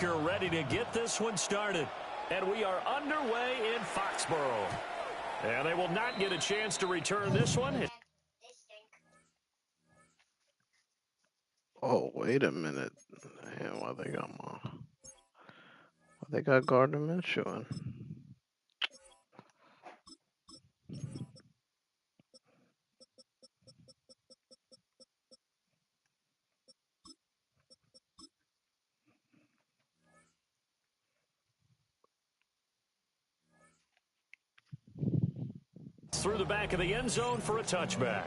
kicker ready to get this one started. And we are underway in Foxborough. And they will not get a chance to return this one. Oh, wait a minute. Man, why they got more? Why they got Gardner Minshew in? Through the back of the end zone for a touchback.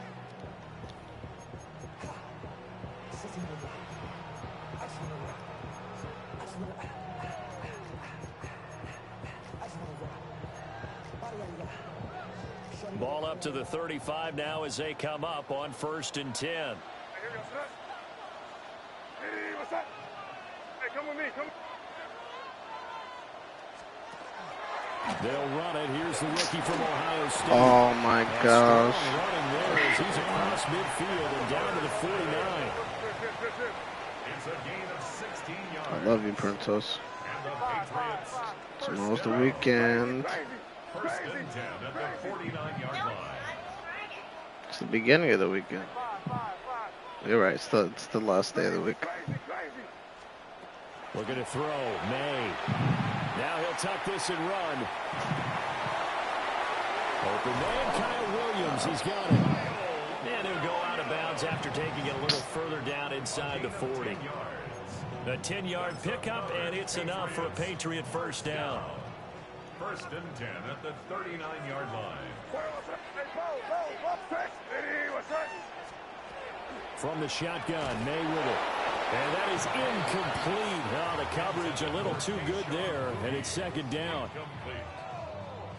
Ball up to the 35 now as they come up on 1st and 10. Hey, what's up? Hey, come with me. Come. They'll run it. Here's the rookie from Ohio State. Oh my gosh. Running there as he's across midfield and down to the 49. It's a gain of 16 yards. I love you, Princess. Tomorrow's the weekend. First and 10 at the 49-yard line. It's the beginning of the weekend. You're right. It's the last day of the week. Looking to throw. May. Now he'll tuck this and run. Open man, Kyle Williams. He's got it. And he'll go out of bounds after taking it a little further down inside the 40. A 10-yard pickup, and it's enough for a Patriot first down. First and 10 at the 39-yard line. From the shotgun, May with it. And that is incomplete. Oh, the coverage a little too good there, and it's second down.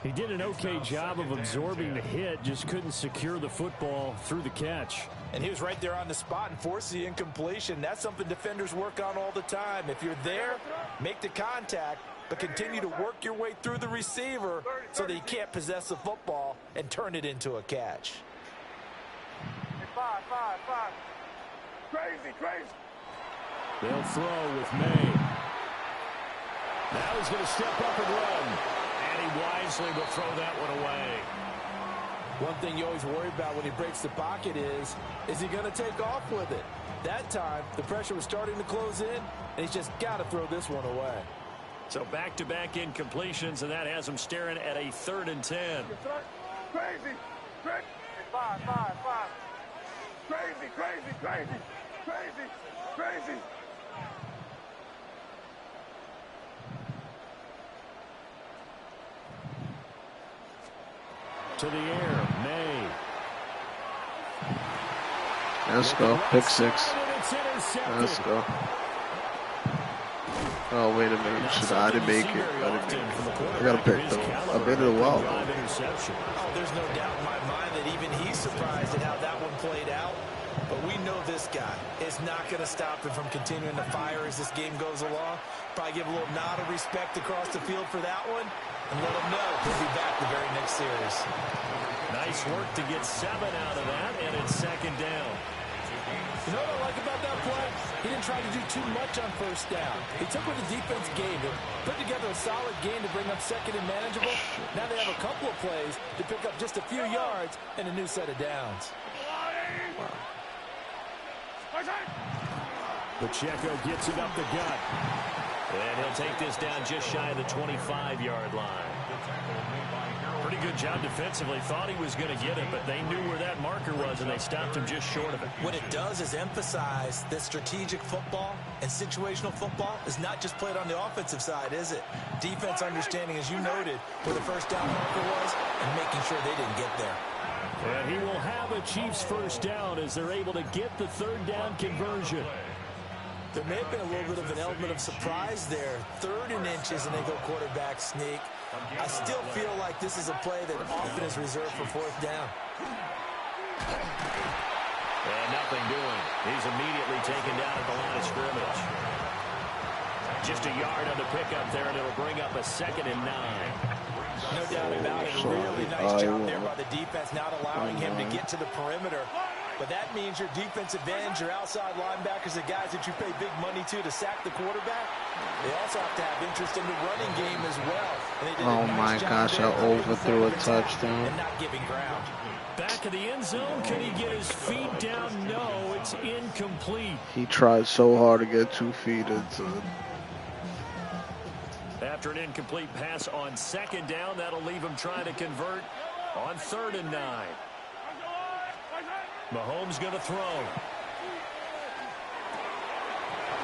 He did an okay job of absorbing the hit, just couldn't secure the football through the catch. And he was right there on the spot and forced the incompletion. That's something defenders work on all the time. If you're there, make the contact, but continue to work your way through the receiver so that he can't possess the football and turn it into a catch. Five. Crazy. They'll throw with May. Now he's going to step up and run. And he wisely will throw that one away. One thing you always worry about when he breaks the pocket is he going to take off with it? That time, the pressure was starting to close in, and he's just got to throw this one away. So back-to-back incompletions, and that has him staring at a 3rd and 10. Crazy. Five. Crazy. To the air, May. Let's go. Pick 6. Let's go. Oh, wait a minute. I didn't make it. I got to pick, though. I made it well. Oh, there's no doubt in my mind that even he's surprised at how that one played out. But we know this guy is not going to stop him from continuing to fire as this game goes along. Probably give a little nod of respect across the field for that one and let him know he'll be back the very next series. Nice work to get 7 out of that, and it's second down. You know what I like about that play? He didn't try to do too much on first down. He took what the defense gave him, put together a solid game to bring up second and manageable. Now they have a couple of plays to pick up just a few yards and a new set of downs. Pacheco gets it up the gut. And he'll take this down just shy of the 25-yard line. Pretty good job defensively. Thought he was going to get it, but they knew where that marker was, and they stopped him just short of it. What it does is emphasize that strategic football and situational football is not just played on the offensive side, is it? Defense understanding, as you noted, where the first down marker was and making sure they didn't get there. And he will have a Chiefs first down as they're able to get the 3rd down conversion. There may have been a little bit of an element of surprise there. 3rd and inches, and they go quarterback sneak. I still feel like this is a play that often is reserved for 4th down. And nothing doing. He's immediately taken down at the line of scrimmage. Just a yard on the pickup there, and it'll bring up a 2nd and 9. No doubt about it. Really nice job there by the defense, not allowing him to get to the perimeter. but that means your defensive ends, your outside linebackers, the guys that you pay big money to sack the quarterback, they also have to have interest in the running game as well. And they did Oh my gosh, I overthrew a touchdown. And not giving ground. Back of the end zone, can he get his feet down? No, it's incomplete. He tried so hard to get 2 feet into it. After an incomplete pass on second down, that'll leave him trying to convert on 3rd and 9. Mahomes going to throw.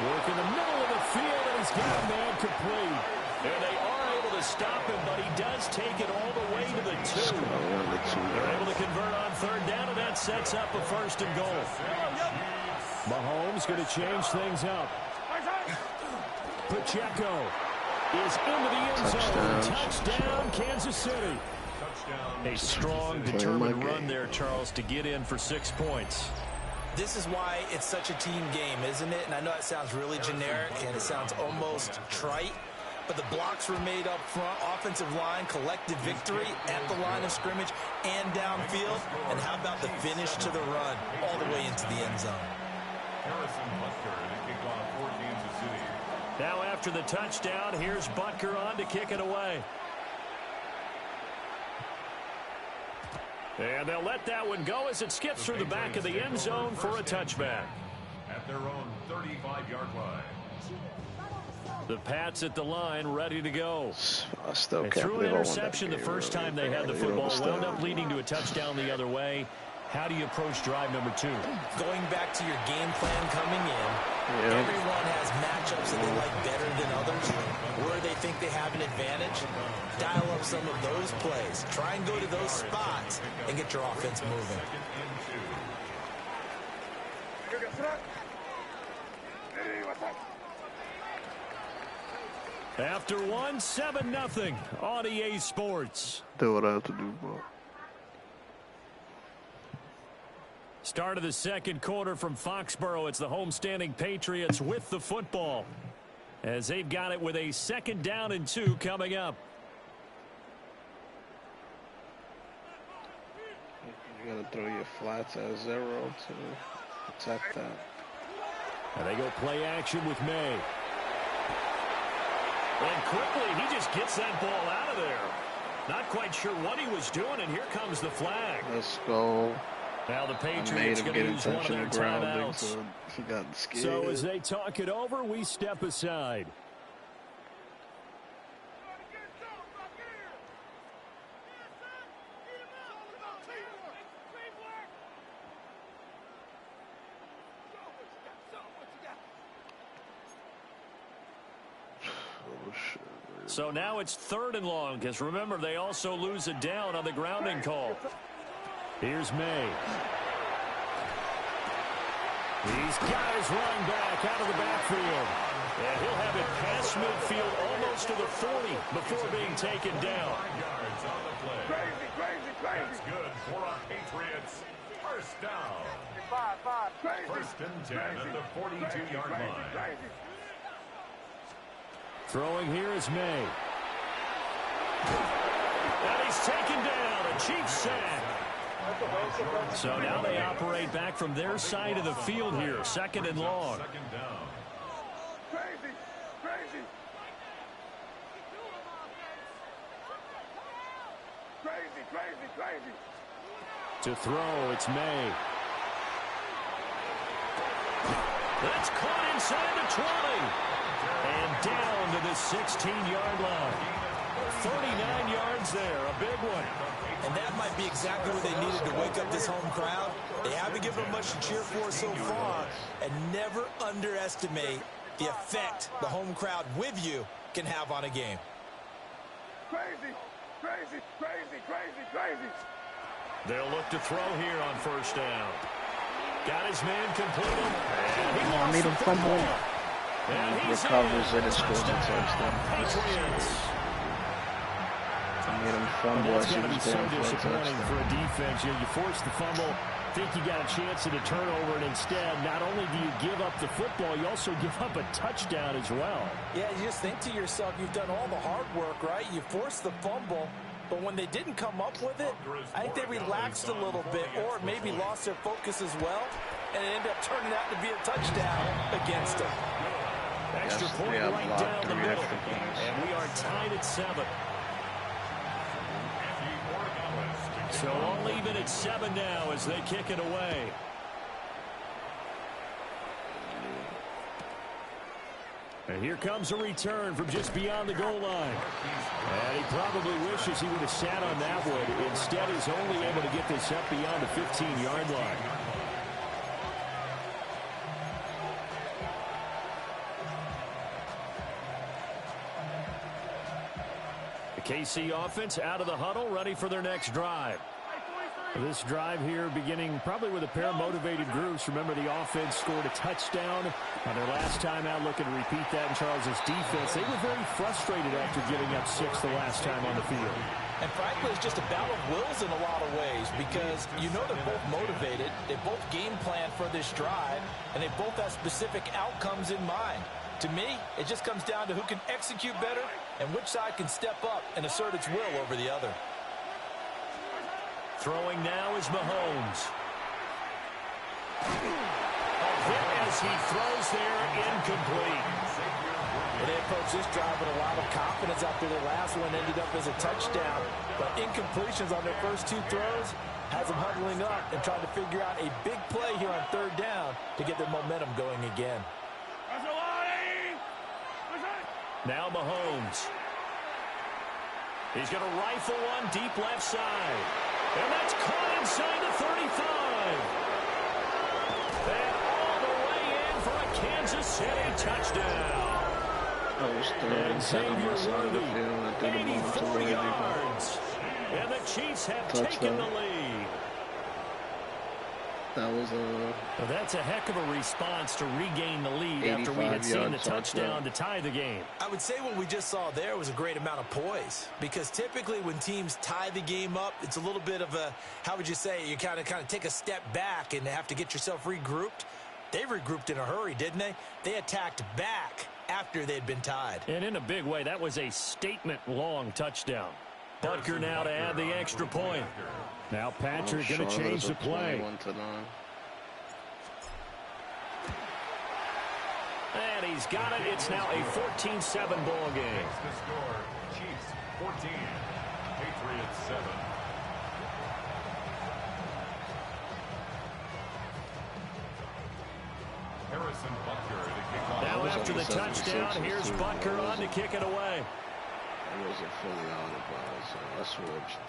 Work in the middle of the field, and he's got a man complete. And they are able to stop him, but he does take it all the way to the 2. They're able to convert on 3rd down, and that sets up a 1st and goal. Mahomes going to change things up. Pacheco is into the end zone. Touchdown, Kansas City. A strong, determined run there, Charles, to get in for 6 points. This is why it's such a team game, isn't it? And I know it sounds really generic and it sounds almost trite, but the blocks were made up front, offensive line, collective victory at the line of scrimmage and downfield. And how about the finish to the run all the way into the end zone? Harrison Butker to kick off for Kansas City. Now after the touchdown, here's Butker on to kick it away. And they'll let that one go as it skips through the back of the end zone for a touchback. At their own 35-yard line. The Pats at the line, ready to go. I still They can't threw an believe I won interception that the game, first really. time they had the You football, understand. wound up leading to a touchdown the other way. How do you approach drive number 2? Going back to your game plan coming in, everyone has matchups that they like better than others, where they think they have an advantage. Dial up some of those plays. Try and go to those spots and get your offense moving. After one, 7-0 on EA Sports. Do what I have to do, bro. Start of the second quarter from Foxborough. It's the homestanding Patriots with the football, as they've got it with a 2nd down and 2 coming up. You gotta throw your flats at 0 to protect that. And they go play action with May. And quickly, he just gets that ball out of there. Not quite sure what he was doing, and here comes the flag. Let's go. Now the I made Patriots him going get to use one of their intentional grounding, timeouts. so he got scared. So as they talk it over, we step aside. Oh, shit. So now it's 3rd and long, because remember, they also lose a down on the grounding call. Here's May. He's got his running back out of the backfield. And he'll have it past midfield almost to the 40 before being taken down. 5 yards on the play. That's good for a Patriots first down. 1st and 10 at the 42-yard line. Throwing here is May. And he's taken down. A Chiefs sack. So now they operate back from their side of the field here. 2nd and long. 2nd down. To throw, it's May. That's caught inside the 20. And down to the 16-yard line. 39 yards there, a big one. And that might be exactly what they needed to wake up this home crowd. They haven't given them much to cheer for so far. And never underestimate the effect the home crowd with you can have on a game. Crazy. They'll look to throw here on 1st down. Got his man completed. I need him fumble. And he's Recovers in. it and scores a touchdown. Patriots. I made him fumble. Well, I it's should got to be have so been for a disappointing for touchdown. a defense. You force the fumble, think you got a chance at a turnover, and instead, not only do you give up the football, you also give up a touchdown as well. Yeah, you just think to yourself, you've done all the hard work, right? You force the fumble, But when they didn't come up with it, I think they relaxed a little bit or maybe lost their focus as well, and it ended up turning out to be a touchdown against them. Extra point right down the middle, and we are tied at 7. So all even at 7 now as they kick it away. And here comes a return from just beyond the goal line. And he probably wishes he would have sat on that one. Instead, he's only able to get this up beyond the 15-yard line. The KC offense out of the huddle, ready for their next drive. This drive here beginning probably with a pair of motivated groups. Remember, the offense scored a touchdown on their last time out, looking to repeat that in Charles's defense. They were very frustrated after giving up 6 the last time on the field. And frankly, it's just a battle of wills in a lot of ways because you know they're both motivated, they both game plan for this drive, and they both have specific outcomes in mind. To me, it just comes down to who can execute better and which side can step up and assert its will over the other. Throwing now is Mahomes. A hit as he throws there, incomplete. And they approached this drive with a lot of confidence after their last one ended up as a touchdown. But incompletions on their first 2 throws has them huddling up and trying to figure out a big play here on 3rd down to get their momentum going again. Now Mahomes. He's going to rifle one deep left side. And that's caught inside the 35. And all the way in for a Kansas City touchdown. And Xavier Worthy, 84 yards. And the Chiefs have taken the lead. Well, that's a heck of a response to regain the lead after we had seen the touchdown to tie the game. I would say what we just saw there was a great amount of poise because typically when teams tie the game up, it's a little bit of a, how would you say, you kind of take a step back and have to get yourself regrouped. They regrouped in a hurry, didn't they? They attacked back after they'd been tied. And in a big way, that was a statement-long touchdown. Butker now to add the extra point. Now Patrick going to change the play. And he's got it. It's now a 14-7 ball game. The score, Chiefs 14, Patriots 7. Harrison Butker to kick off. Now after the touchdown, here's Butker on to kick it away. I wasn't fully on it, but I switched.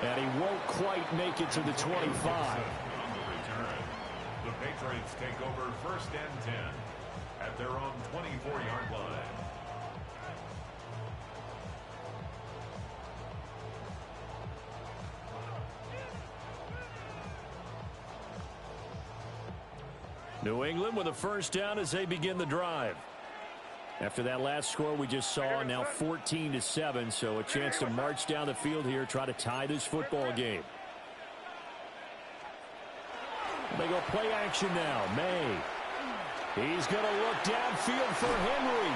And he won't quite make it to the 25. On the return, the Patriots take over 1st and 10 at their own 24-yard line. New England with a 1st down as they begin the drive. After that last score we just saw, now 14-7, so a chance to march down the field here, try to tie this football game. They go play action now. May. He's going to look downfield for Henry.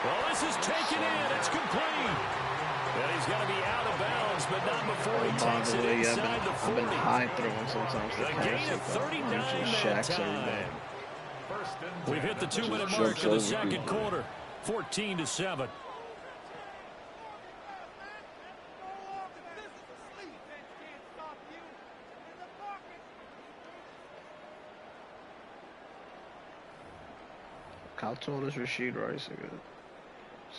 Well, this is taken in. It's complete. And he's going to be out of bounds, but not before he takes it inside the 40. I've been high throwing sometimes. The gain of 39 that time. We've hit the 2-minute mark in the 2nd quarter. 14-7. How tall is Rashid Rice again?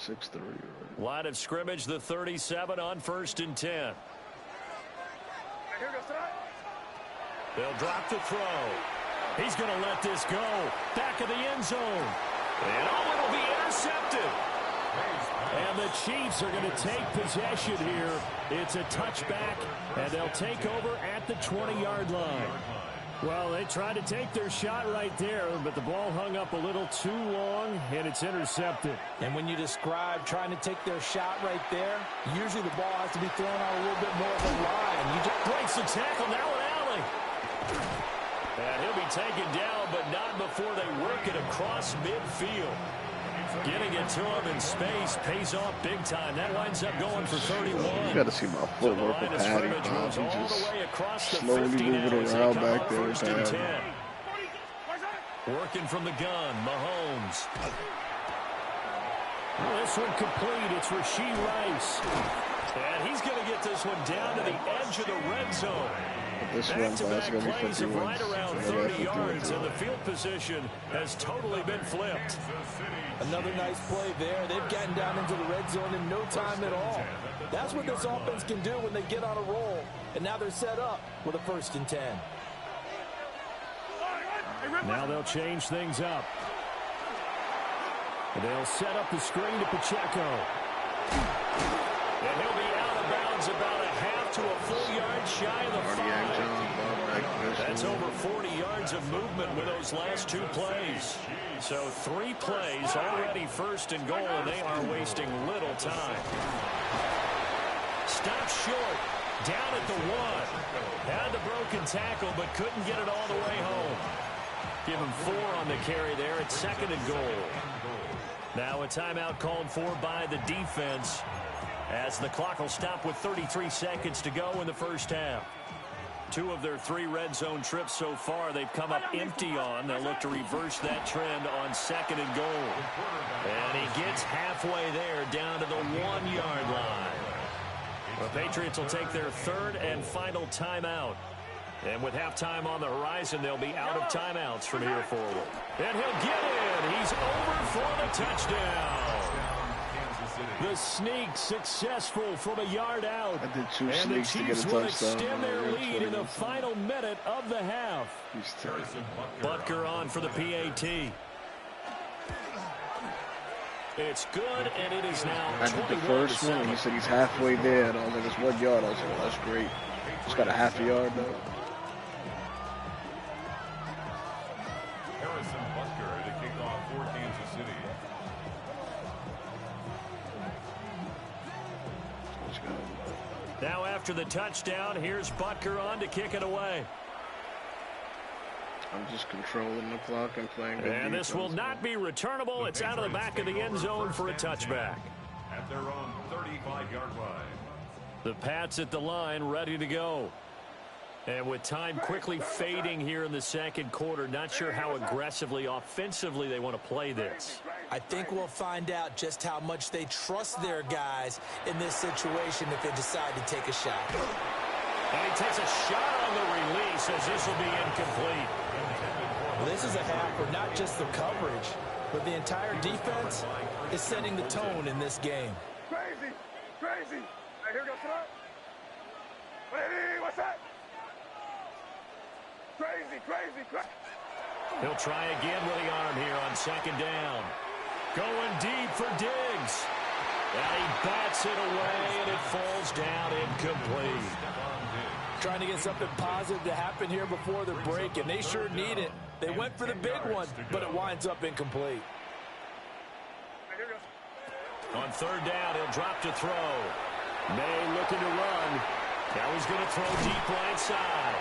6'3". Right? Line of scrimmage, the 37 on 1st and 10. They'll drop the throw. He's going to let this go. Back of the end zone. And it'll be intercepted. And the Chiefs are going to take possession here. It's a touchback, and they'll take over at the 20-yard line. Well, they tried to take their shot right there, but the ball hung up a little too long, and it's intercepted. And when you describe trying to take their shot right there, usually the ball has to be thrown out a little bit more of a line. You just breaks the tackle. Now an alley. And he'll be taken down, but not before they work it across midfield. Getting it to him in space pays off big time. That winds up going for 31. You got to see my footwork with Patty, Bob. He just slowly moving around back there with Patty. Working from the gun, Mahomes. This one complete. It's Rashee Rice. And he's going to get this one down to the edge of the red zone. Back-to-back plays of right around 30 yards, and the field position has totally been flipped. Another nice play there. They've gotten down into the red zone in no time at all. That's what this offense can do when they get on a roll. And now they're set up with a 1st and 10. Now they'll change things up. They'll set up the screen to Pacheco. And he'll be out of bounds about a half to a full yard shy of the 5. That's over 40 yards of movement with those last 2 plays. So 3 plays, already 1st and goal, and they are wasting little time. Stop short, down at the 1. Had the broken tackle, but couldn't get it all the way home. Give him 4 on the carry there at 2nd and goal. Now a timeout called for by the defense, as the clock will stop with 33 seconds to go in the first half. 2 of their 3 red zone trips so far they've come up empty on. They'll look to reverse that trend on 2nd and goal. And he gets halfway there down to the 1-yard line. The Patriots will take their 3rd and final timeout. And with halftime on the horizon, they'll be out of timeouts from here forward. And he'll get in. He's over for the touchdown. The sneak successful from a yard out. I did 2 and the sneaks to get a Chiefs will touchdown. extend their lead in the final minute of the half. Butker on for the PAT. It's good, and it is now 21-7. I did the first one, and he said he's halfway there, and I was like, it's 1 yard. I was like, well, that's great. Just got a half a yard, though. Harrison Butker to kick off for Kansas City. Now after the touchdown, here's Butker on to kick it away. I'm just controlling the clock and playing good And this will not be returnable. It's out of the back of the end zone for a touchback. At their own 35-yard line. The Pats at the line, ready to go. And with time quickly fading here in the 2nd quarter, not sure how aggressively, offensively they want to play this. I think we'll find out just how much they trust their guys in this situation if they decide to take a shot. And he takes a shot on the release as this will be incomplete. Well, this is a half where not just the coverage, but the entire defense is setting the tone in this game. Crazy, crazy. Hey, here goes tonight. Hey, what's that? Crazy, crazy, crazy. He'll try again with the arm here on 2nd down. Going deep for Diggs. And he bats it away, and it falls down incomplete. Trying to get something positive to happen here before the break, and they sure need it. They went for the big one, but it winds up incomplete. On 3rd down, he'll drop to throw. May looking to run. Now he's going to throw deep right side.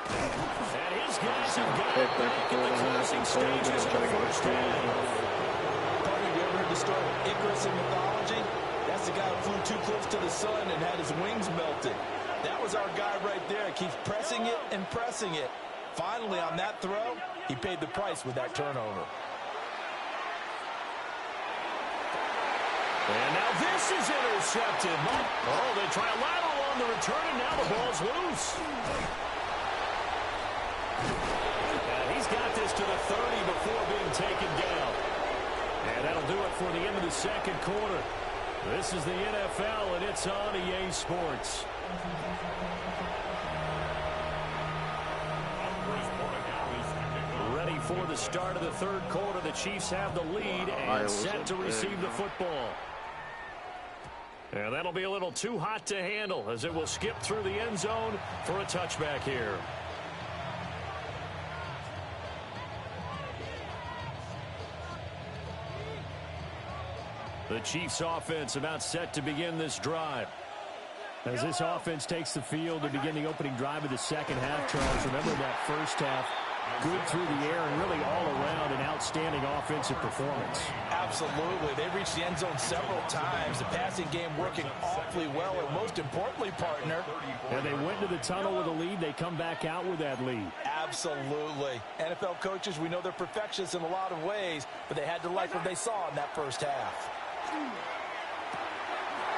And his guys have got it back in the closing stages of the first half. Party, you ever heard the story of Icarus in mythology? That's the guy who flew too close to the sun and had his wings melted. That was our guy right there. Keeps pressing it and pressing it. Finally, on that throw, he paid the price with that turnover. And now this is intercepted. Oh, they try a lateral on the return, and now the ball's loose. And he's got this to the 30 before being taken down. And that'll do it for the end of the 2nd quarter. This is the NFL, and it's on EA Sports. Ready for the start of the 3rd quarter. The Chiefs have the lead and set to receive the football. And that'll be a little too hot to handle as it will skip through the end zone for a touchback here. The Chiefs offense about set to begin this drive. As this offense takes the field to begin the opening drive of the 2nd half, Charles, remember that first half, Good through the air and really all around an outstanding offensive performance. Absolutely. They reached the end zone several times. The passing game working awfully well, and most importantly, partner. And they went to the tunnel with a lead. They come back out with that lead. Absolutely. NFL coaches, we know they're perfectionists in a lot of ways, but they had to like what they saw in that first half.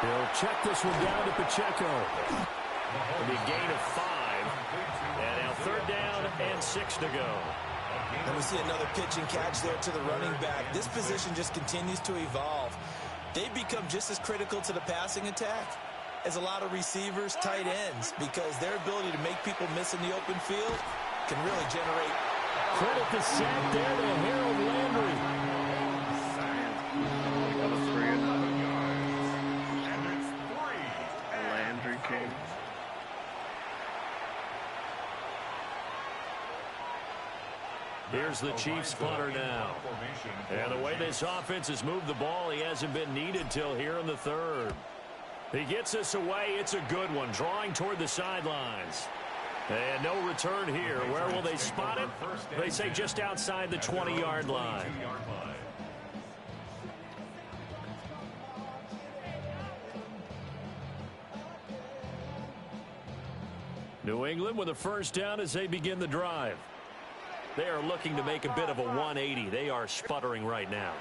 He'll check this one down to Pacheco. It'll be a gain of 5. And now 3rd down and 6 to go. And we see another pitch and catch there to the running back. This position just continues to evolve. They've become just as critical to the passing attack as a lot of receivers, tight ends, because their ability to make people miss in the open field can really generate. Credit the sack there to Harold Landry. Landry King. Here's the Chiefs punter now. And the way this offense has moved the ball, he hasn't been needed till here in the 3rd. He gets us away. It's a good one, drawing toward the sidelines. And no return here. Where will they spot it? They say just outside the 20-yard line. New England with a 1st down as they begin the drive. They are looking to make a bit of a 180. They are sputtering right now.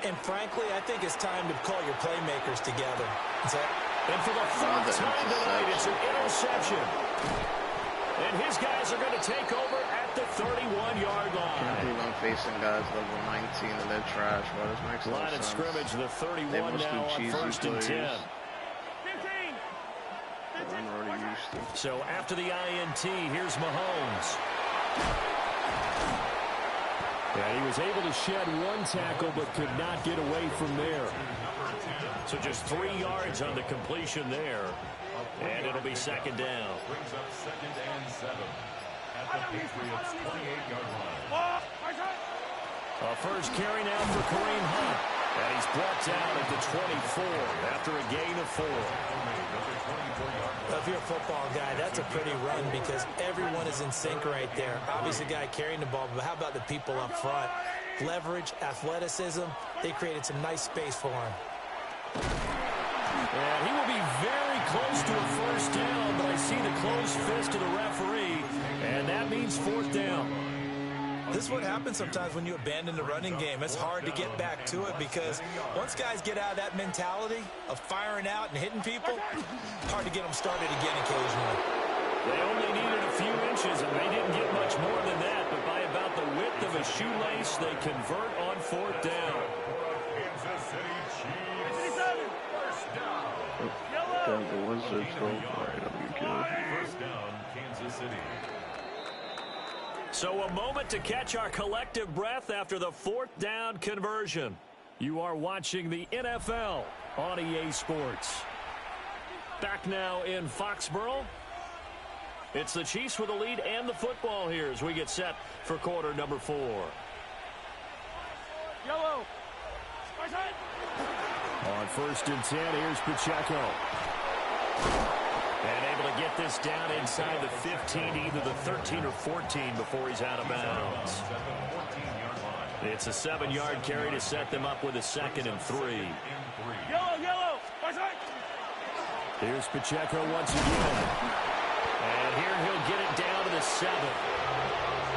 And frankly, I think it's time to call your playmakers together. And for the 4th time tonight, it's an interception. And his guys are going to take over at the 31-yard line. Can't believe I'm facing guys level 19 and they're trash. Well, this makes no Line of sense. scrimmage, the 31 now on 1st and 10. I'm already used to. So after the INT, here's Mahomes. And he was able to shed 1 tackle but could not get away from there. So just 3 yards on the completion there. And it'll be 2nd down. Brings up 2nd and 7 at the Patriots' 28-yard line. A first carry now for Kareem Hunt. And he's brought down at the 24 after a gain of 4. Well, if you're a football guy, that's a pretty run because everyone is in sync right there. Obviously, the guy carrying the ball, but how about the people up front? Leverage, athleticism, they created some nice space for him. And he will be very close to a 1st down, but I see the closed fist of the referee, and that means 4th down. This is what happens sometimes when you abandon the running game. It's hard to get back to it because once guys get out of that mentality of firing out and hitting people, hard to get them started again occasionally. They only needed a few inches, and they didn't get much more than that, but by about the width of a shoelace, they convert on 4th down. Kansas City Chiefs. 1st down. The Wizards go for it. That'll be good. 1st down, Kansas City. So a moment to catch our collective breath after the 4th down conversion. You are watching the NFL on EA Sports. Back now in Foxborough. It's the Chiefs with the lead and the football here as we get set for quarter number 4. Yellow. On 1st and 10, here's Pacheco. And able to get this down inside the 15, either the 13 or 14 before he's out of bounds. It's a 7-yard carry to set them up with a 2nd and 3. Yellow. Here's Pacheco once again. And here he'll get it down to the 7.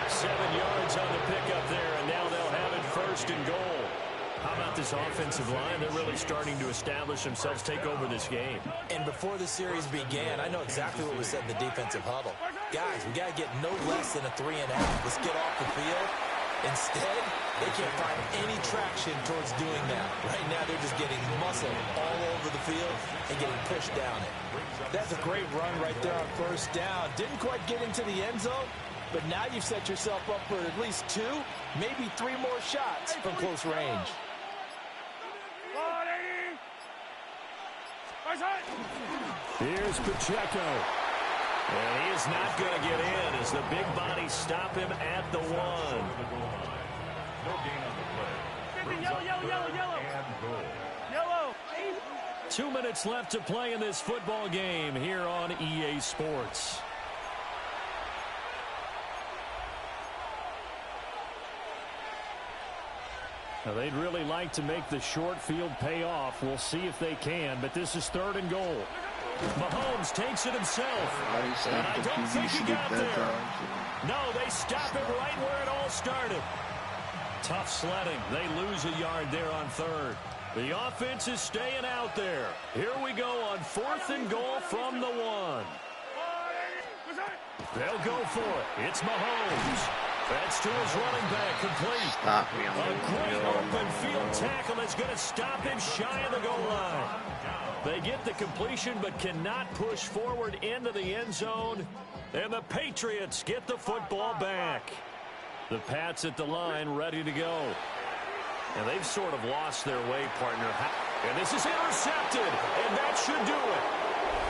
7 yards on the pickup there, and now they'll have it 1st and goal. How about this offensive line? They're really starting to establish themselves, take over this game. And before the series began, I know exactly what was said in the defensive huddle. Guys, we got to get no less than a 3-and-out. Let's get off the field. Instead, they can't find any traction towards doing that. Right now, they're just getting muscle all over the field and getting pushed down it. That's a great run right there on 1st down. Didn't quite get into the end zone, but now you've set yourself up for at least 2, maybe 3 more shots from close range. Here's Pacheco. And he is not going to get in as the big bodies stop him at the 1. No gain on the play. Yellow. 2 minutes left to play in this football game here on EA Sports. Now, they'd really like to make the short field pay off. We'll see if they can, but this is 3rd and goal. Mahomes takes it himself. And I don't think he got there. No, they stop it right where it all started. Tough sledding. They lose a yard there on 3rd. The offense is staying out there. Here we go on 4th and goal from the 1. They'll go for it. It's Mahomes. That's to his running back, complete. Stop me on A great open field tackle is going to stop him shy of the goal line. They get the completion but cannot push forward into the end zone. And the Patriots get the football back. The Pats at the line ready to go. And they've sort of lost their way, partner. And this is intercepted. And that should do it.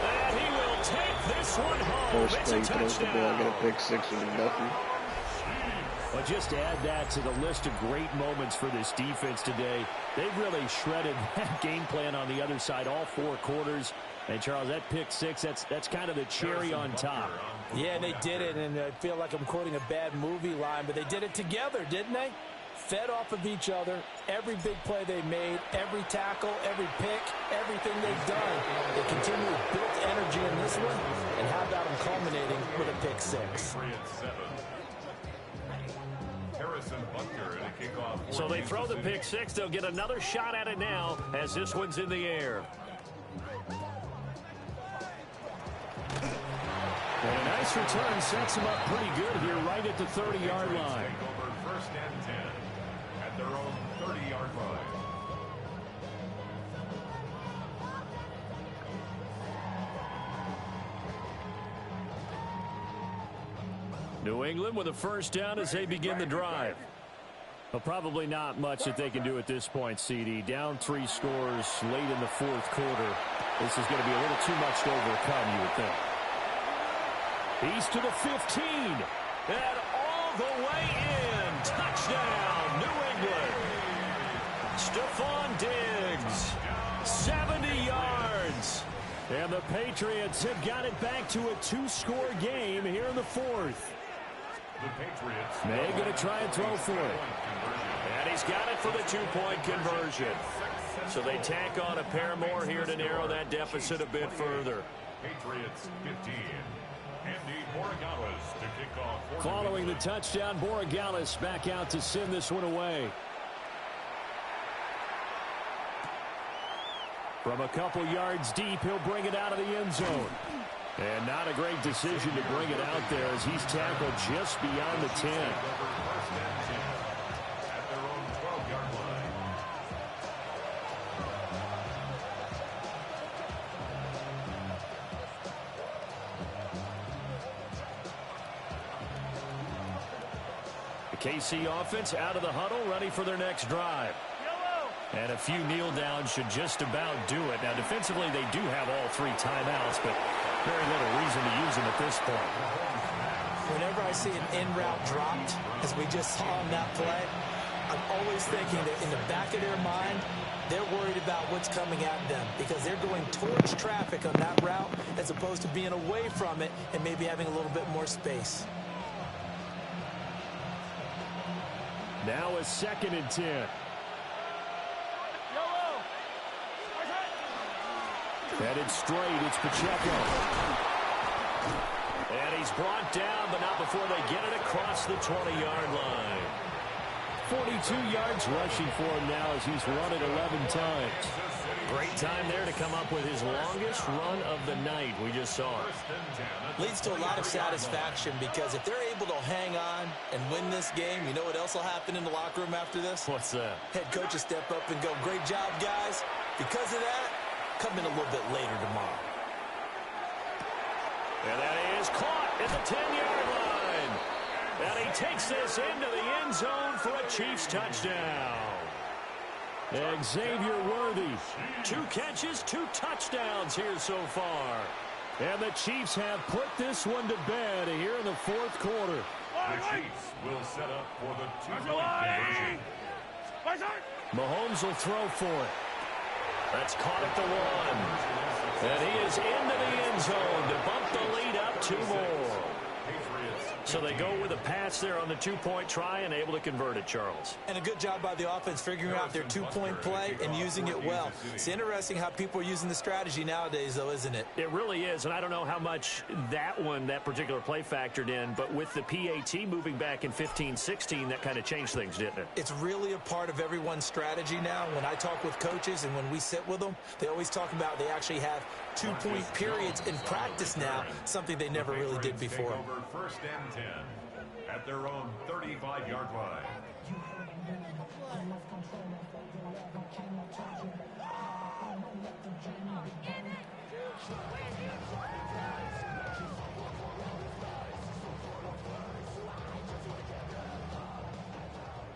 And he will take this one home. First play, throws the ball, get a pick 6 with nothing. Well, just to add that to the list of great moments for this defense today, they've really shredded that game plan on the other side all 4 quarters. And, Charles, that pick 6, that's kind of the cherry on top. Yeah, they did it, and I feel like I'm quoting a bad movie line, but they did it together, didn't they? Fed off of each other, every big play they made, every tackle, every pick, everything they've done. They continue to build energy in this one, and how about them culminating with a pick 6? So they throw the pick 6. They'll get another shot at it now as this one's in the air. And a nice return sets them up pretty good here right at the 30-yard line. First and 10 at their own 30-yard line. New England with a first down as they begin the drive. Well, probably not much that they can do at this point, CD. Down 3 scores late in the 4th quarter. This is going to be a little too much to overcome, you would think. He's to the 15. And all the way in. Touchdown, New England. Stephon Diggs. 70 yards. And the Patriots have got it back to a 2-score game here in the 4th. The Patriots. May going to try and throw for it. And he's got it for the 2-point conversion. So they tack on a pair more here to narrow that deficit a bit further. Patriots 15. Andy Borregales to kick off. Following the touchdown, Borregales back out to send this one away. From a couple yards deep, he'll bring it out of the end zone. And not a great decision to bring it out there as he's tackled just beyond the 10. The KC offense out of the huddle, ready for their next drive. And a few kneel downs should just about do it. Now, defensively, they do have all 3 timeouts, but very little reason to use them at this point. Whenever I see an in route dropped, as we just saw on that play, I'm always thinking that in the back of their mind, they're worried about what's coming at them because they're going towards traffic on that route as opposed to being away from it and maybe having a little bit more space. Now a 2nd and 10. Headed straight, it's Pacheco. And he's brought down, but not before they get it across the 20-yard line. 42 yards rushing for him now as he's run it 11 times. Great time there to come up with his longest run of the night. We just saw it. Leads to a lot of satisfaction because if they're able to hang on and win this game, you know what else will happen in the locker room after this? What's that? Head coach will step up and go, great job, guys. Because of that, come in a little bit later tomorrow. And that is caught at the 10-yard line. And he takes this into the end zone for a Chiefs touchdown. Xavier Worthy, 2 catches, 2 touchdowns here so far. And the Chiefs have put this one to bed here in the 4th quarter. The Chiefs will set up for the 2-point conversion. Mahomes will throw for it. That's caught at the 1. And he is into the end zone to bump the lead up 2 more. Patriots So they go with a pass there on the two-point try and able to convert it, Charles. And a good job by the offense figuring out their two-point play and using it well. It's interesting how people are using the strategy nowadays, though, isn't it? It really is, and I don't know how much that particular play factored in, but with the PAT moving back in 15-16, that kind of changed things, didn't it? It's really a part of everyone's strategy now. When I talk with coaches and when we sit with them, they always talk about they actually have two-point periods in practice now, something they never really did before. First and 10 at their own 35-yard line.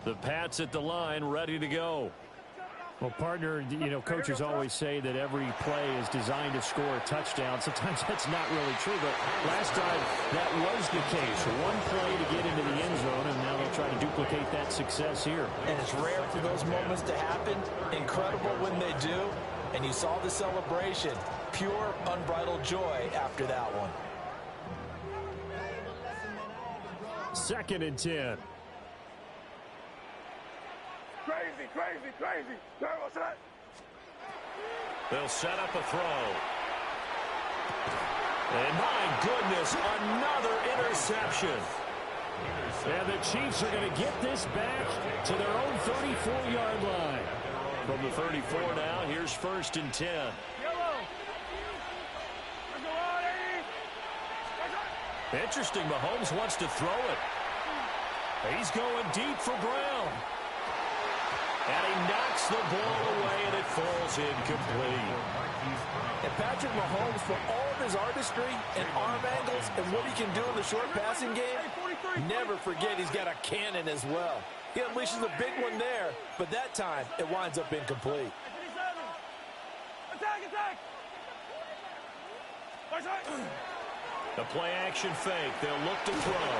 The Pats at the line, ready to go. Well, partner, coaches always say that every play is designed to score a touchdown. Sometimes that's not really true, but last time that was the case. One play to get into the end zone, and now they'll try to duplicate that success here. And it's rare for those moments to happen. Incredible when they do. And you saw the celebration. Pure, unbridled joy after that one. 2nd and 10. Crazy, crazy, crazy. What's that? They'll set up a throw. And my goodness, another interception. And the Chiefs are going to get this back to their own 34-yard line. From the 34 now, here's 1st and 10. Interesting, Mahomes wants to throw it. He's going deep for Brown. And he knocks the ball away, and it falls incomplete. And Patrick Mahomes, for all of his artistry and arm angles and what he can do in the short passing game, never forget he's got a cannon as well. He unleashes a big one there, but that time it winds up incomplete. The play-action fake. They'll look to throw.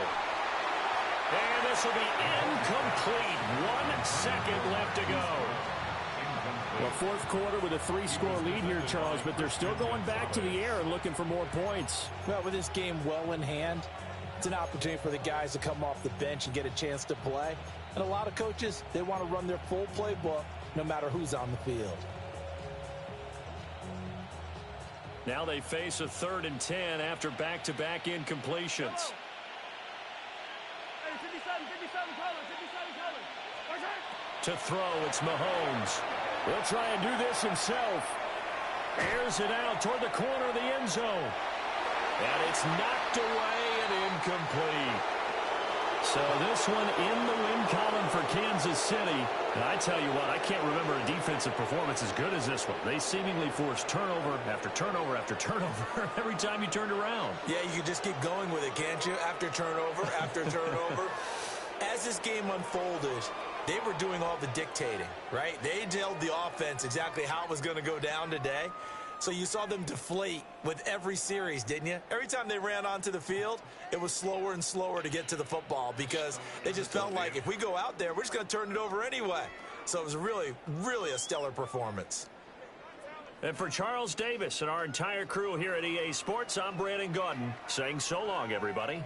And this will be incomplete. 1 second left to go. Well, 4th quarter with a 3-score lead here, Charles, but they're still going back to the air and looking for more points. Well, with this game well in hand, it's an opportunity for the guys to come off the bench and get a chance to play. And a lot of coaches, they want to run their full playbook no matter who's on the field. Now they face a 3rd and 10 after back-to-back incompletions. To throw, it's Mahomes. He'll try and do this himself. Airs it out toward the corner of the end zone. And it's knocked away and incomplete. So this one in the win column for Kansas City. And I tell you what, I can't remember a defensive performance as good as this one. They seemingly forced turnover after turnover after turnover every time you turned around. Yeah, you can just keep going with it, can't you? After turnover, after turnover. As this game unfolded, they were doing all the dictating, right? They told the offense exactly how it was going to go down today. So you saw them deflate with every series, didn't you? Every time they ran onto the field, it was slower and slower to get to the football because they just felt like if we go out there, we're just going to turn it over anyway. So it was really, really a stellar performance. And for Charles Davis and our entire crew here at EA Sports, I'm Brandon Gaudin saying so long, everybody.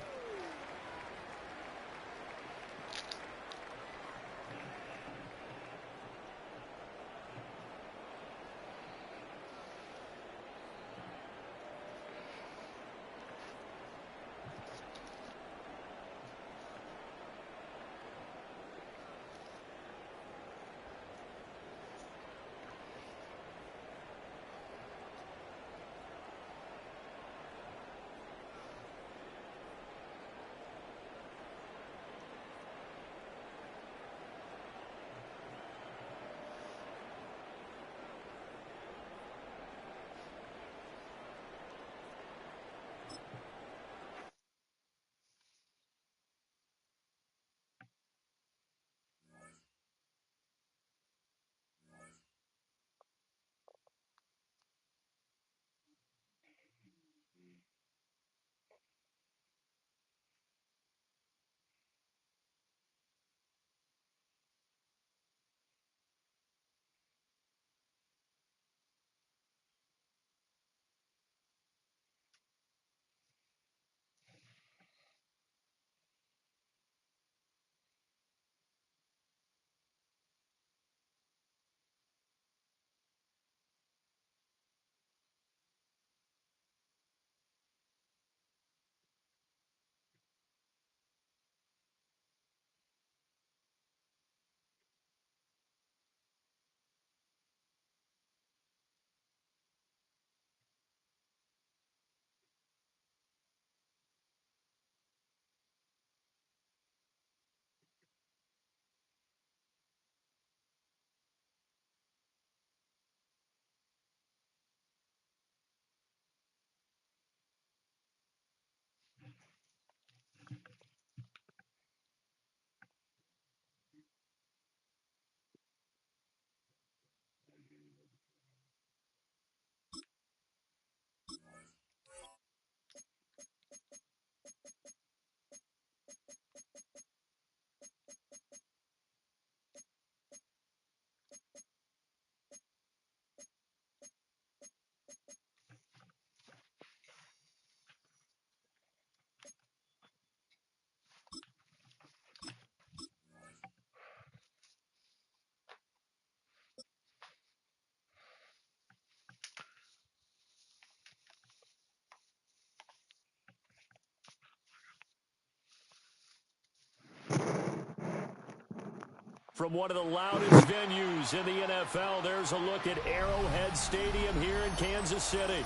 From one of the loudest venues in the NFL, there's a look at Arrowhead Stadium here in Kansas City.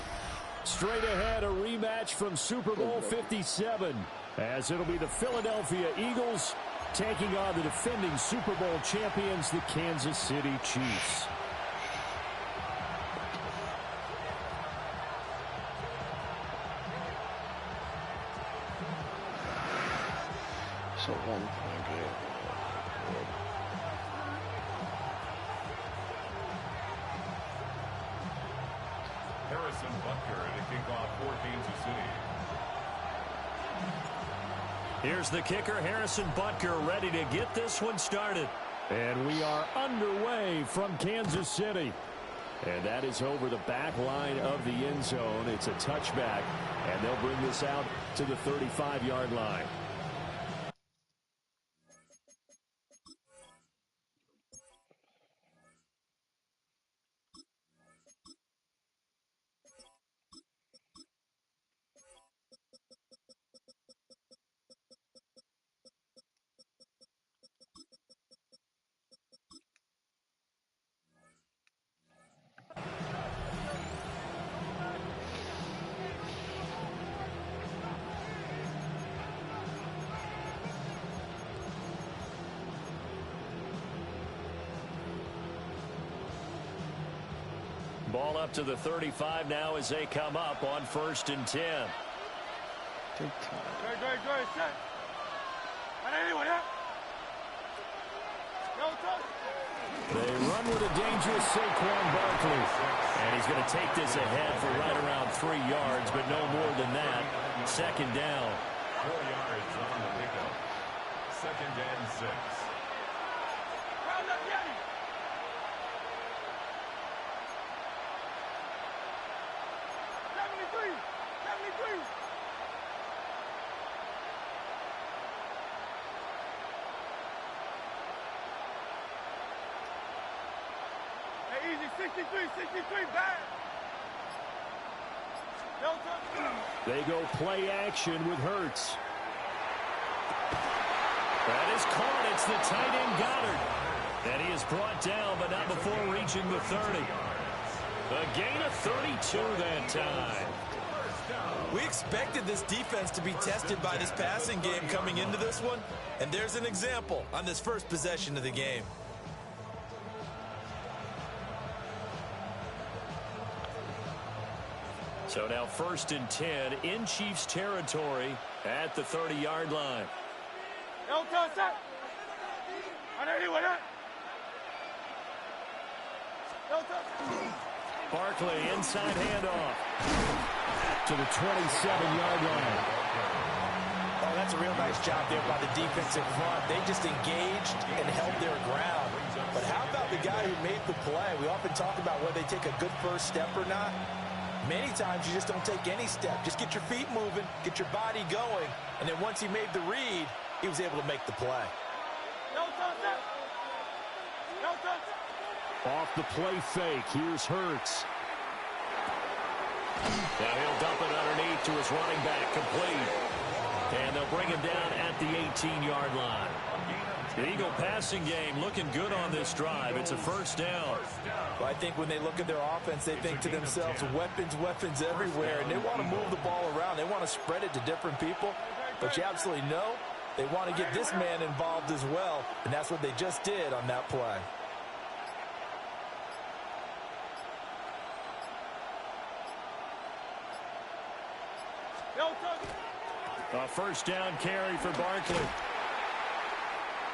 Straight ahead, a rematch from Super Bowl 57, as it'll be the Philadelphia Eagles taking on the defending Super Bowl champions, the Kansas City Chiefs. So 1-point game. Harrison Butker to kick off for Kansas City. Here's the kicker, Harrison Butker, ready to get this one started. And we are underway from Kansas City. And that is over the back line of the end zone. It's a touchback, and they'll bring this out to the 35-yard line. Ball up to the 35 now as they come up on 1st and 10. Take time. Go, set. They run with a dangerous Saquon Barkley. And he's going to take this ahead for right around 3 yards, but no more than that. 2nd down. 4 yards on the pickup. 2nd and 6. Hey, easy, 63, back. They go play action with Hurts. That is caught. It's the tight end Goddard. And he is brought down, but not before reaching the 30. A gain of 32 that time. We expected this defense to be tested by this passing game coming into this one, and there's an example on this first possession of the game. So now 1st and 10 in Chiefs territory at the 30-yard line. Barkley inside handoff to the 27-yard line. Oh, that's a real nice job there by the defense in front. They just engaged and held their ground. But how about the guy who made the play? We often talk about whether they take a good first step or not. Many times you just don't take any step. Just get your feet moving, get your body going, and then once he made the read, he was able to make the play. Off the play fake, here's Hurts. Now he'll dump it underneath to his running back, complete. And they'll bring him down at the 18-yard line. The Eagle passing game looking good on this drive. It's a 1st down. Well, I think when they look at their offense, they think to themselves, weapons everywhere, and they want to move the ball around. They want to spread it to different people. But you absolutely know they want to get this man involved as well, and that's what they just did on that play. A 1st down carry for Barkley.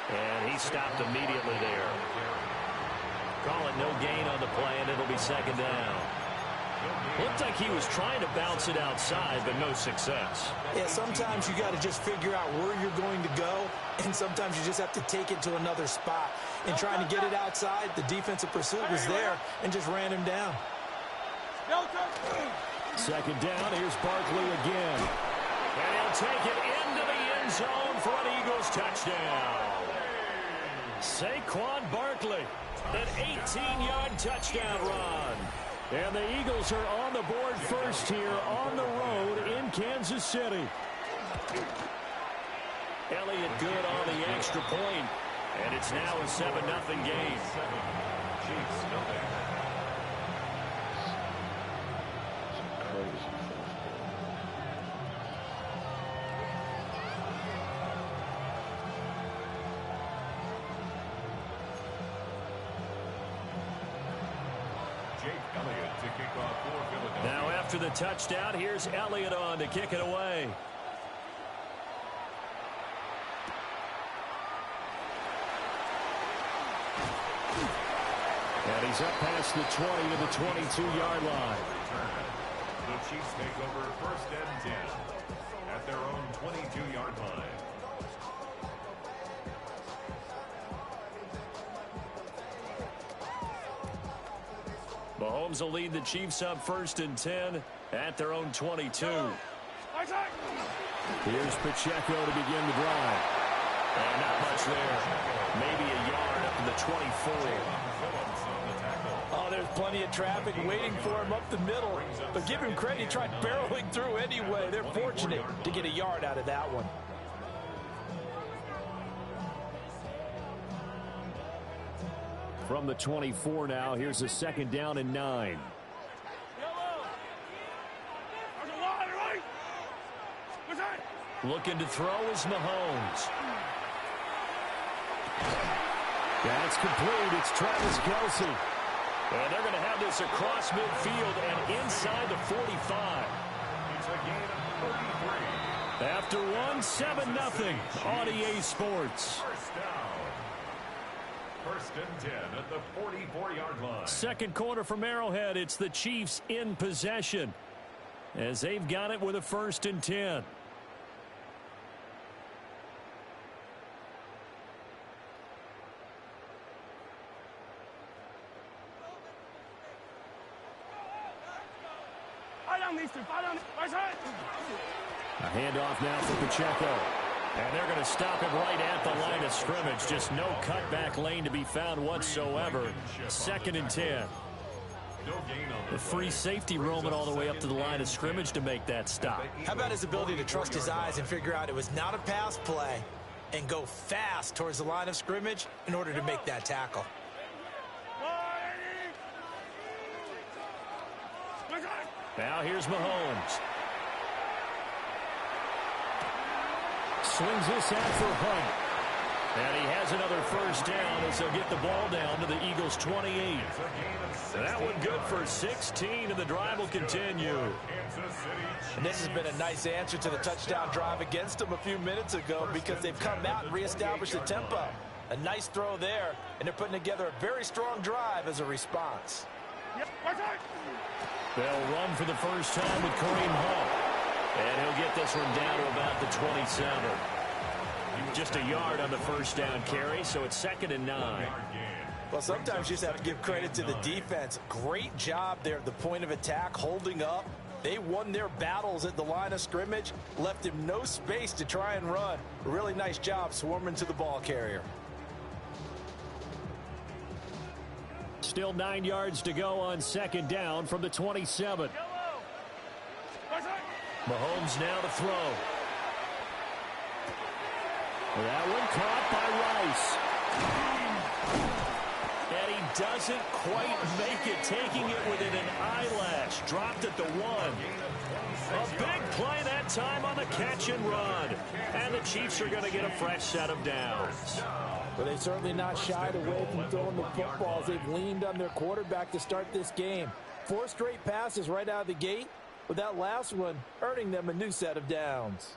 And he stopped immediately there. Call it no gain on the play, and it'll be 2nd down. Looked like he was trying to bounce it outside, but no success. Yeah, sometimes you got to just figure out where you're going to go, and sometimes you just have to take it to another spot. And trying to get it outside, the defensive pursuit was there and just ran him down. 2nd down, here's Barkley again. And he'll take it into the end zone for an Eagles touchdown. Saquon Barkley, an 18-yard touchdown run. And the Eagles are on the board first here on the road in Kansas City. Elliott good on the extra point. And it's now a 7-0 game. Chiefs nothing. Crazy. Jake Elliott to kick off for Philadelphia. Now after the touchdown, here's Elliott on to kick it away. And he's up past the 20 to the 22-yard line. The Chiefs take over 1st and 10 at their own 22-yard line. Mahomes will lead the Chiefs up 1st and 10 at their own 22. Here's Pacheco to begin the drive. And not much there. Maybe a yard up to the 24. Oh, there's plenty of traffic waiting for him up the middle. But give him credit, he tried barreling through anyway. They're fortunate to get a yard out of that one. From the 24 now, here's a 2nd down and 9. Looking to throw is Mahomes. That's complete. It's Travis Kelce. And they're going to have this across midfield and inside the 45. It's a gain of 33. After one, 7-0 on EA Sports. First down. 1st and 10 at the 44-yard line. Second quarter from Arrowhead. It's the Chiefs in possession as they've got it with a 1st and 10. A handoff now for Pacheco. And they're going to stop him right at the line of scrimmage. Just no cutback lane to be found whatsoever. 2nd and 10. The free safety roaming all the way up to the line of scrimmage to make that stop. How about his ability to trust his eyes and figure out it was not a pass play and go fast towards the line of scrimmage in order to make that tackle. Now here's Mahomes. Swings this out for Hunt. And he has another 1st down as they'll get the ball down to the Eagles' 28. That one good for 16, and the drive will continue. And this has been a nice answer to the touchdown drive against them a few minutes ago because they've come out and reestablished the tempo. A nice throw there, and they're putting together a very strong drive as a response. They'll run for the first time with Kareem Hunt. And he'll get this one down to about the 27. Just a yard on the 1st down carry, so it's 2nd and 9. Well, sometimes you just have to give credit to the defense. Great job there at the point of attack, holding up. They won their battles at the line of scrimmage, left him no space to try and run. A really nice job swarming to the ball carrier. Still 9 yards to go on 2nd down from the 27. Mahomes now to throw. That one caught by Rice. And he doesn't quite make it, taking it within an eyelash. Dropped at the 1. A big play that time on the catch and run. And the Chiefs are going to get a fresh set of downs. But they certainly not shied away from throwing the footballs. They've leaned on their quarterback to start this game. 4 straight passes right out of the gate, with that last one earning them a new set of downs.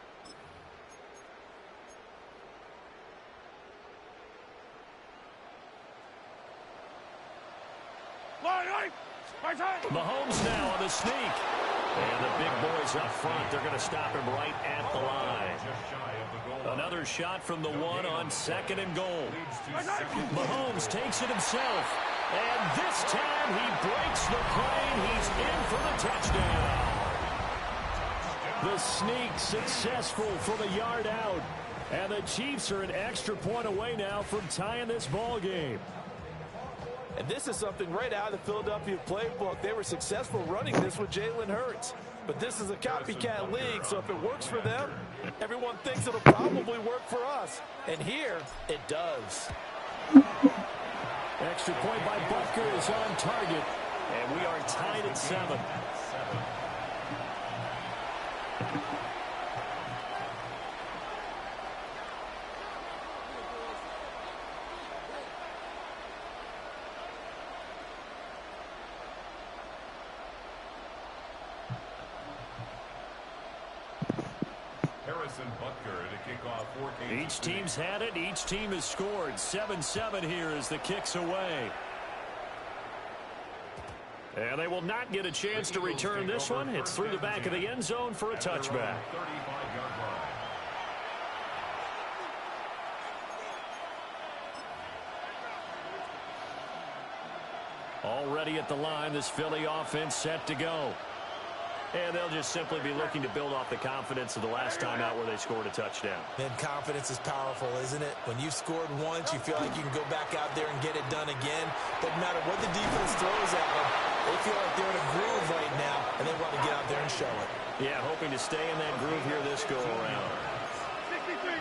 Mahomes now on the sneak. And the big boys up front, they're going to stop him right at the line. Another shot from the 1 on 2nd and goal. Mahomes takes it himself. And this time he breaks the plane. He's in for the touchdown. The sneak successful from a yard out. And the Chiefs are an extra point away now from tying this ball game. And this is something right out of the Philadelphia playbook. They were successful running this with Jalen Hurts. But this is a copycat league, so if it works for them, everyone thinks it'll probably work for us. And here, it does. Extra point by Butker is on target. And we are tied at 7. Each team's had it. Each team has scored. 7-7 here as the kick's away. And they will not get a chance to return this one. It's through the back of the end zone for a touchback. Already at the line, this Philly offense set to go. And they'll just simply be looking to build off the confidence of the last time out where they scored a touchdown. And confidence is powerful, isn't it? When you've scored once, you feel like you can go back out there and get it done again. Doesn't matter what the defense throws at them. They feel like they're in a groove right now, and they want to get out there and show it. Yeah, hoping to stay in that groove here this go-around. 63.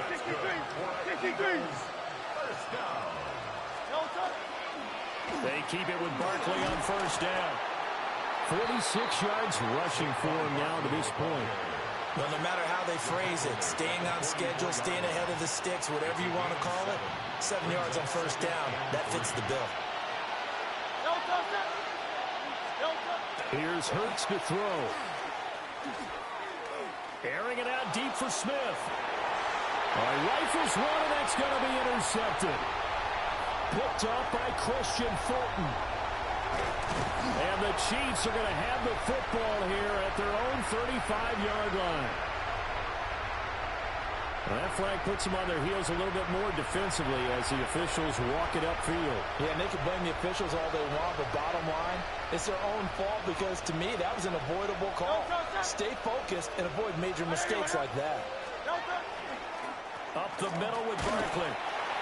They keep it with Barkley on first down. 46 yards rushing for him now to this point. Well, no matter how they phrase it, staying on schedule, staying ahead of the sticks, whatever you want to call it, 7 yards on first down, that fits the bill. Here's Hurts to throw. Airing it out deep for Smith. Rifles one, and that's going to be intercepted. Picked up by Christian Fulton. And the Chiefs are going to have the football here at their own 35-yard line. That flag puts them on their heels a little bit more defensively as the officials walk it upfield. Yeah, and they can blame the officials all they want, but bottom line, it's their own fault because, to me, that was an avoidable call. Stay focused and avoid major mistakes like that. Up the middle with Barkley.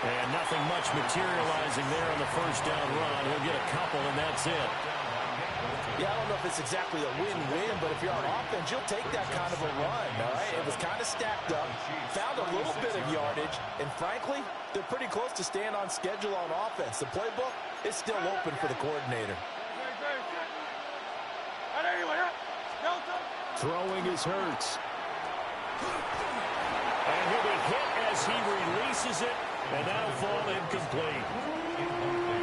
And nothing much materializing there on the first down run. He'll get a couple, and that's it. Yeah, I don't know if it's exactly a win-win, but if you're on offense, you'll take that kind of a run, all right? It was kind of stacked up, found a little bit of yardage, and frankly, they're pretty close to staying on schedule on offense. The playbook is still open for the coordinator. Throwing is Hurts. And he'll be hit as he releases it, and that'll fall incomplete.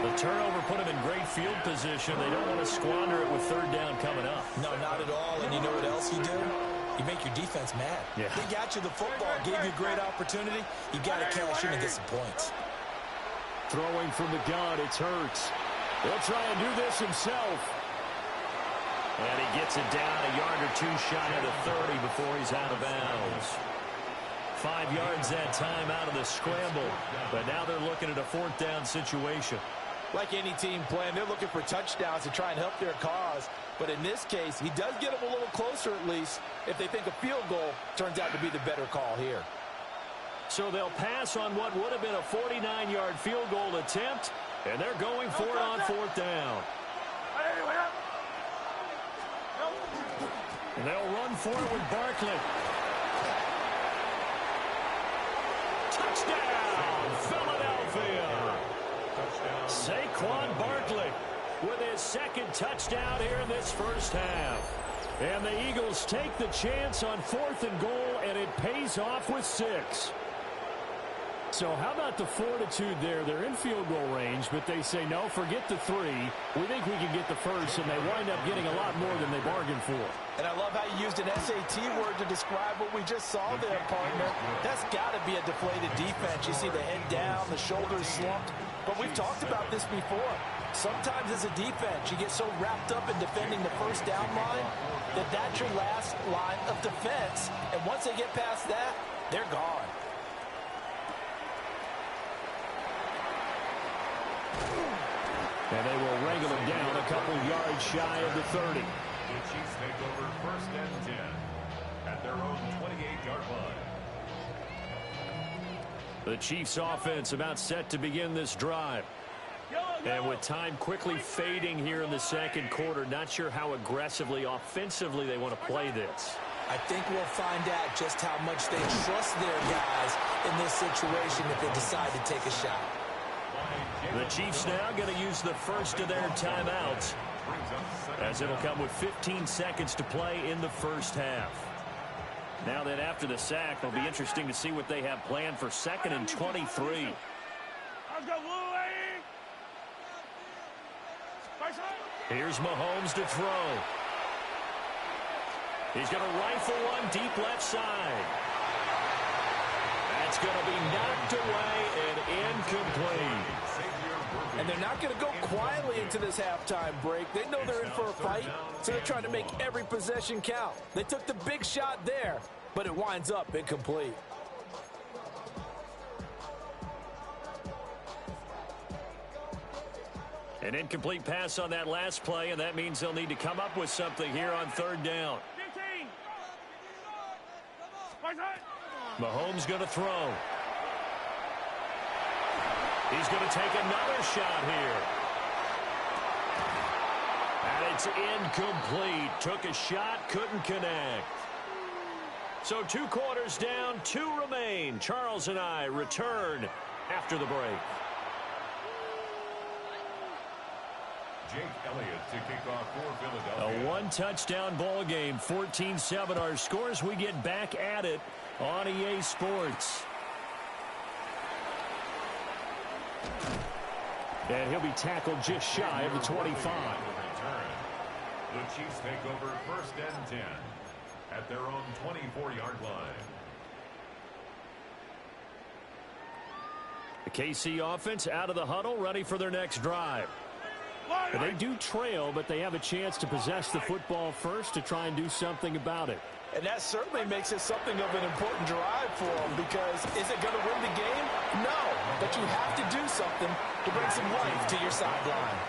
The turnover put him in great field position. They don't want to squander it with third down coming up. No, not at all. And you know what else you do? You make your defense mad. Yeah. They got you the football, gave you a great opportunity. You got to cash in and get some points. Throwing from the gun, it's Hurts. He'll try and do this himself. And he gets it down a yard or two shy of the 30 before he's out of bounds. 5 yards that time out of the scramble. But now they're looking at a fourth down situation. Like any team playing, they're looking for touchdowns to try and help their cause. But in this case, he does get them a little closer at least if they think a field goal turns out to be the better call here. So they'll pass on what would have been a 49-yard field goal attempt, and they're going for it on fourth down. And they'll run for it with Barkley. Touchdown, Philadelphia. Saquon Barkley with his second touchdown here in this first half. And the Eagles take the chance on 4th and goal, and it pays off with 6. So how about the fortitude there? They're in field goal range, but they say, no, forget the 3. We think we can get the first, and they wind up getting a lot more than they bargained for. And I love how you used an SAT word to describe what we just saw there, partner. That's got to be a deflated defense. You see the head down, the shoulders slumped. But we've talked about this before. Sometimes as a defense, you get so wrapped up in defending the first down line that that's your last line of defense. And once they get past that, they're gone. And they will wrangle him down a couple yards shy of the 30. The Chiefs take over 1st and 10 at their own 28-yard line. The Chiefs offense about set to begin this drive. And with time quickly fading here in the second quarter, not sure how aggressively, offensively they want to play this. I think we'll find out just how much they trust their guys in this situation if they decide to take a shot. The Chiefs now going to use the first of their timeouts, as it'll come with 15 seconds to play in the first half. Now that after the sack, it'll be interesting to see what they have planned for 2nd and 23. Here's Mahomes to throw. He's going to rifle one deep left side. That's going to be knocked away and incomplete. And they're not going to go quietly into this halftime break. They know they're in for a fight, so they're trying to make every possession count. They took the big shot there, but it winds up incomplete. An incomplete pass on that last play, and that means they'll need to come up with something here on 3rd down. Mahomes going to throw. He's going to take another shot here. And it's incomplete. Took a shot, couldn't connect. So 2 quarters down, 2 remain. Charles and I return after the break. Jake Elliott to kick off for Philadelphia. A 1-touchdown ball game, 14-7 our scores. We get back at it on EA Sports. And he'll be tackled just shy of the 25. The Chiefs take over 1st and 10 at their own 24-yard line. The KC offense out of the huddle, ready for their next drive. They do trail, but they have a chance to possess the football first to try and do something about it. And that certainly makes it something of an important drive for them, because is it going to win the game? No, but you have to do something to bring some life to your sideline.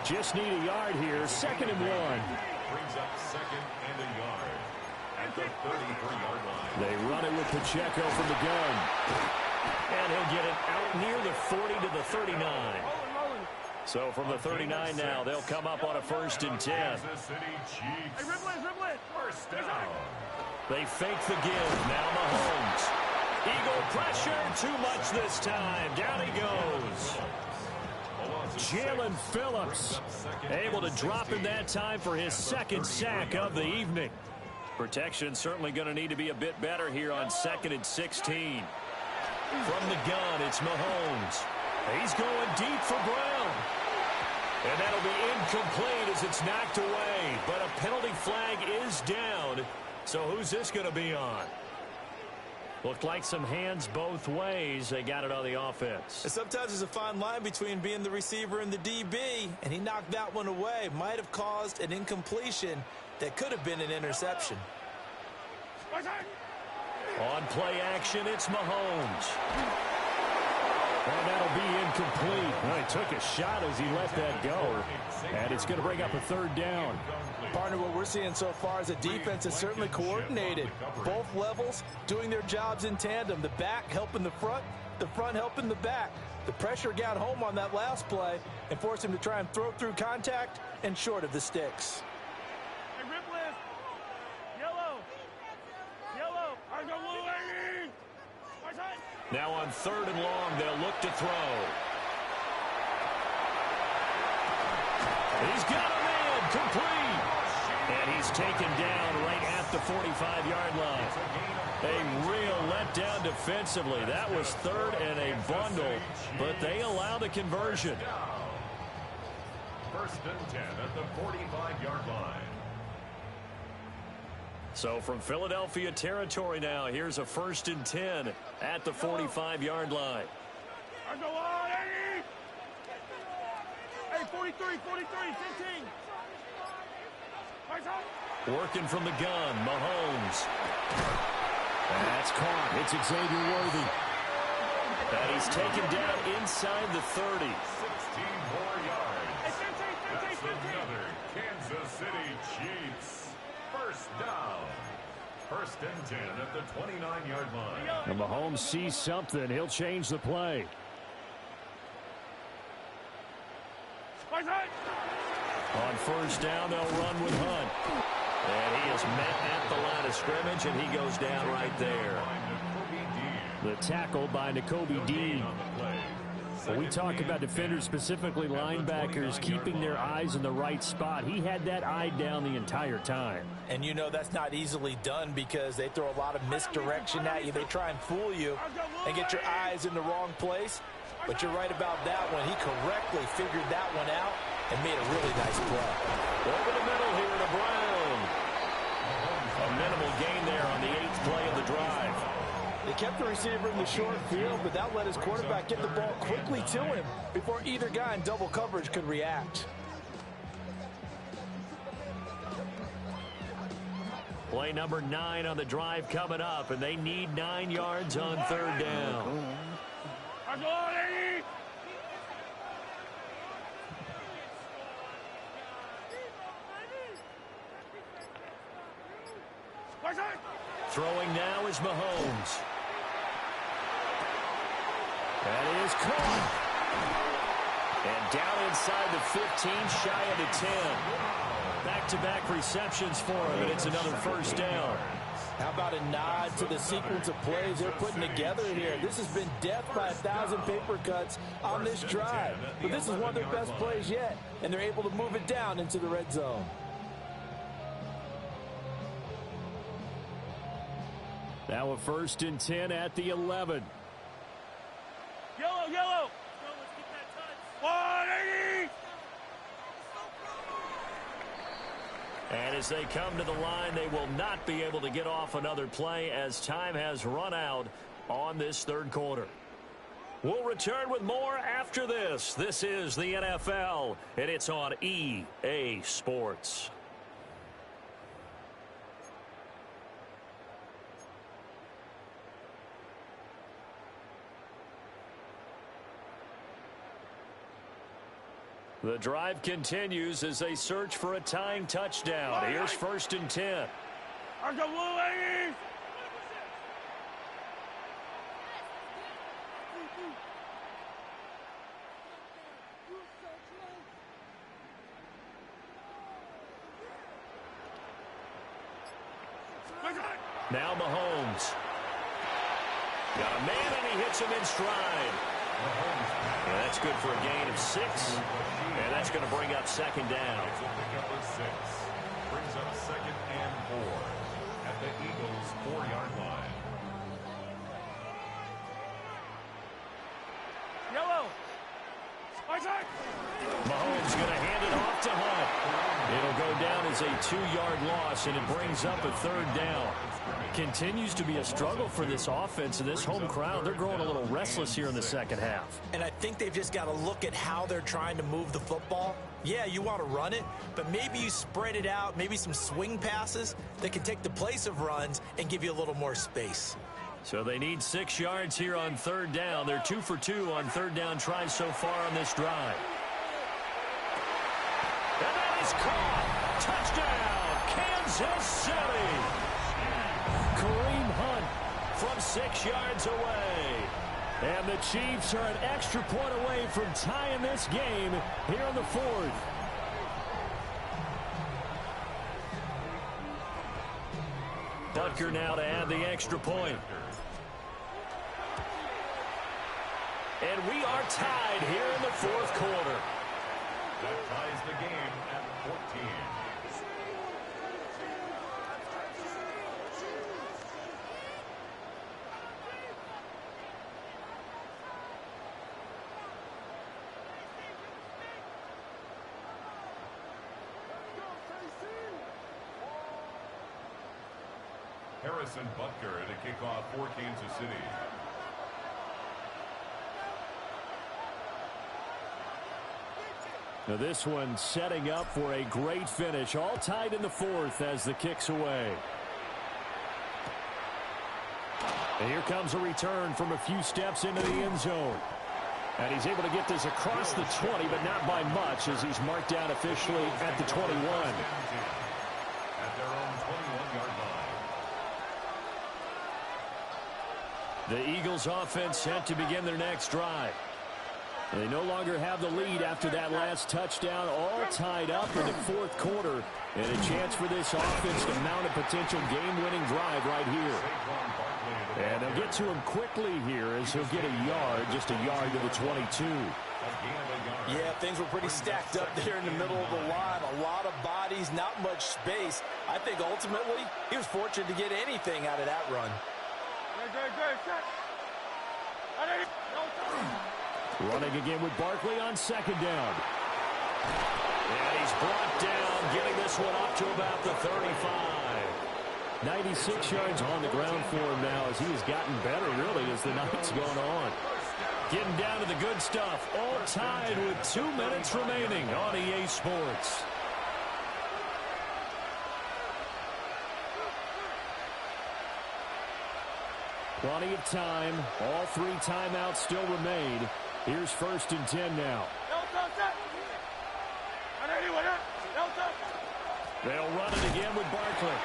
Just need a yard here, 2nd and 1. Brings up 2nd and a yard at the 33-yard line. They run it with Pacheco from the gun. And he'll get it out near the 40 to the 39. So from the 39 now, they'll come up on a 1st and 10. Kansas City Chiefs. First down. They fake the give. Now Mahomes. Eagle pressure. Too much this time. Down he goes. Jalen Phillips able to drop in that time for his 2nd sack of the evening. Protection certainly going to need to be a bit better here on 2nd and 16. From the gun, it's Mahomes. He's going deep for Brown. And that'll be incomplete as it's knocked away. But a penalty flag is down. So who's this going to be on? Looked like some hands both ways. They got it on the offense. And sometimes there's a fine line between being the receiver and the DB, and he knocked that one away. Might have caused an incompletion that could have been an interception. On play action, it's Mahomes. And that'll be incomplete. Well, he took a shot as he let that go. And it's going to bring up a 3rd down. Partner, what we're seeing so far is the defense is certainly coordinated. Both levels doing their jobs in tandem. The back helping the front helping the back. The pressure got home on that last play and forced him to try and throw through contact and short of the sticks. Hey, rip list. Yellow. I go blue, baby. Now on 3rd and long, they'll look to throw. He's got a man, complete. And he's taken down right at the 45-yard line. A real letdown defensively. That was 3rd and a bundle, but they allow the conversion. 1st and 10 at the 45-yard line. So from Philadelphia territory now, here's a 1st and 10 at the 45-yard line. I go on, 80. Hey, 43, 15. Working from the gun, Mahomes. That's caught. It's Xavier Worthy. And he's taken down inside the 30. 16 more yards. That's another Kansas City Chiefs. 1st down. 1st and 10 at the 29-yard line. And Mahomes sees something. He'll change the play. On 1st down, they'll run with Hunt. And he is met at the line of scrimmage, and he goes down right there. The tackle by Nakobe Dean. When we talk about defenders, specifically linebackers, keeping their eyes in the right spot, he had that eye down the entire time. And you know that's not easily done because they throw a lot of misdirection at you. They try and fool you and get your eyes in the wrong place. But you're right about that one. He correctly figured that one out and made a really nice play. Over the middle here to Brown. A minimal gain there on the 8th play of the drive. They kept the receiver in the short field, but that let his quarterback get the ball quickly to him before either guy in double coverage could react. Play number 9 on the drive coming up, and they need 9 yards on 3rd down. Throwing now is Mahomes. That is caught. And down inside the 15, shy of the 10. Back-to-back receptions for him, and it's another 1st down. How about a nod to the sequence of plays they're putting together here? This has been death by 1,000 paper cuts on this drive. But this is one of their best plays yet, and they're able to move it down into the red zone. Now a 1st and 10 at the 11. Yellow, yellow. Let's get that touch. 180. And as they come to the line, they will not be able to get off another play as time has run out on this 3rd quarter. We'll return with more after this. This is the NFL, and it's on EA Sports. The drive continues as they search for a tying touchdown. Here's 1st and 10. Now Mahomes. Got a man and he hits him in stride. And that's good for a gain of 6. And that's going to bring up 2nd down. Number 6 brings up 2nd and 4 at the Eagles' 4-yard line. Yellow. Mahomes going to hand it off to Hunt. It'll go down as a 2-yard loss, and it brings up a 3rd down. Continues to be a struggle for this offense and this home crowd. They're growing a little restless here in the 2nd half. And I think they've just got to look at how they're trying to move the football. Yeah, you want to run it, but maybe you spread it out, maybe some swing passes that can take the place of runs and give you a little more space. So they need 6 yards here on 3rd down. They're 2 for 2 on 3rd down tries so far on this drive. And that is caught. Touchdown, Kansas City. Kareem Hunt from 6 yards away. And the Chiefs are an extra point away from tying this game here in the 4th. Butker now to add the extra point. And we are tied here in the 4th quarter. That ties the game at 14. Harrison Butker at a kickoff for Kansas City. Now this one setting up for a great finish. All tied in the 4th as the kick's away. And here comes a return from a few steps into the end zone. And he's able to get this across the 20, but not by much as he's marked down officially at the 21. At their own 21-yard line. The Eagles offense set to begin their next drive. They no longer have the lead after that last touchdown, all tied up in the fourth quarter. And a chance for this offense to mount a potential game-winning drive right here. And they'll get to him quickly here as he'll get a yard, just a yard to the 22. Yeah, things were pretty stacked up there in the middle of the line. A lot of bodies, not much space. I think ultimately he was fortunate to get anything out of that run. Running again with Barkley on second down. And he's brought down, getting this one up to about the 35. 96 yards on the ground for him now as he has gotten better, really, as the night's gone on. Getting down to the good stuff, all tied with 2 minutes remaining on EA Sports. Plenty of time. All 3 timeouts still remain. Here's 1st and 10 now. They'll run it again with Barkley.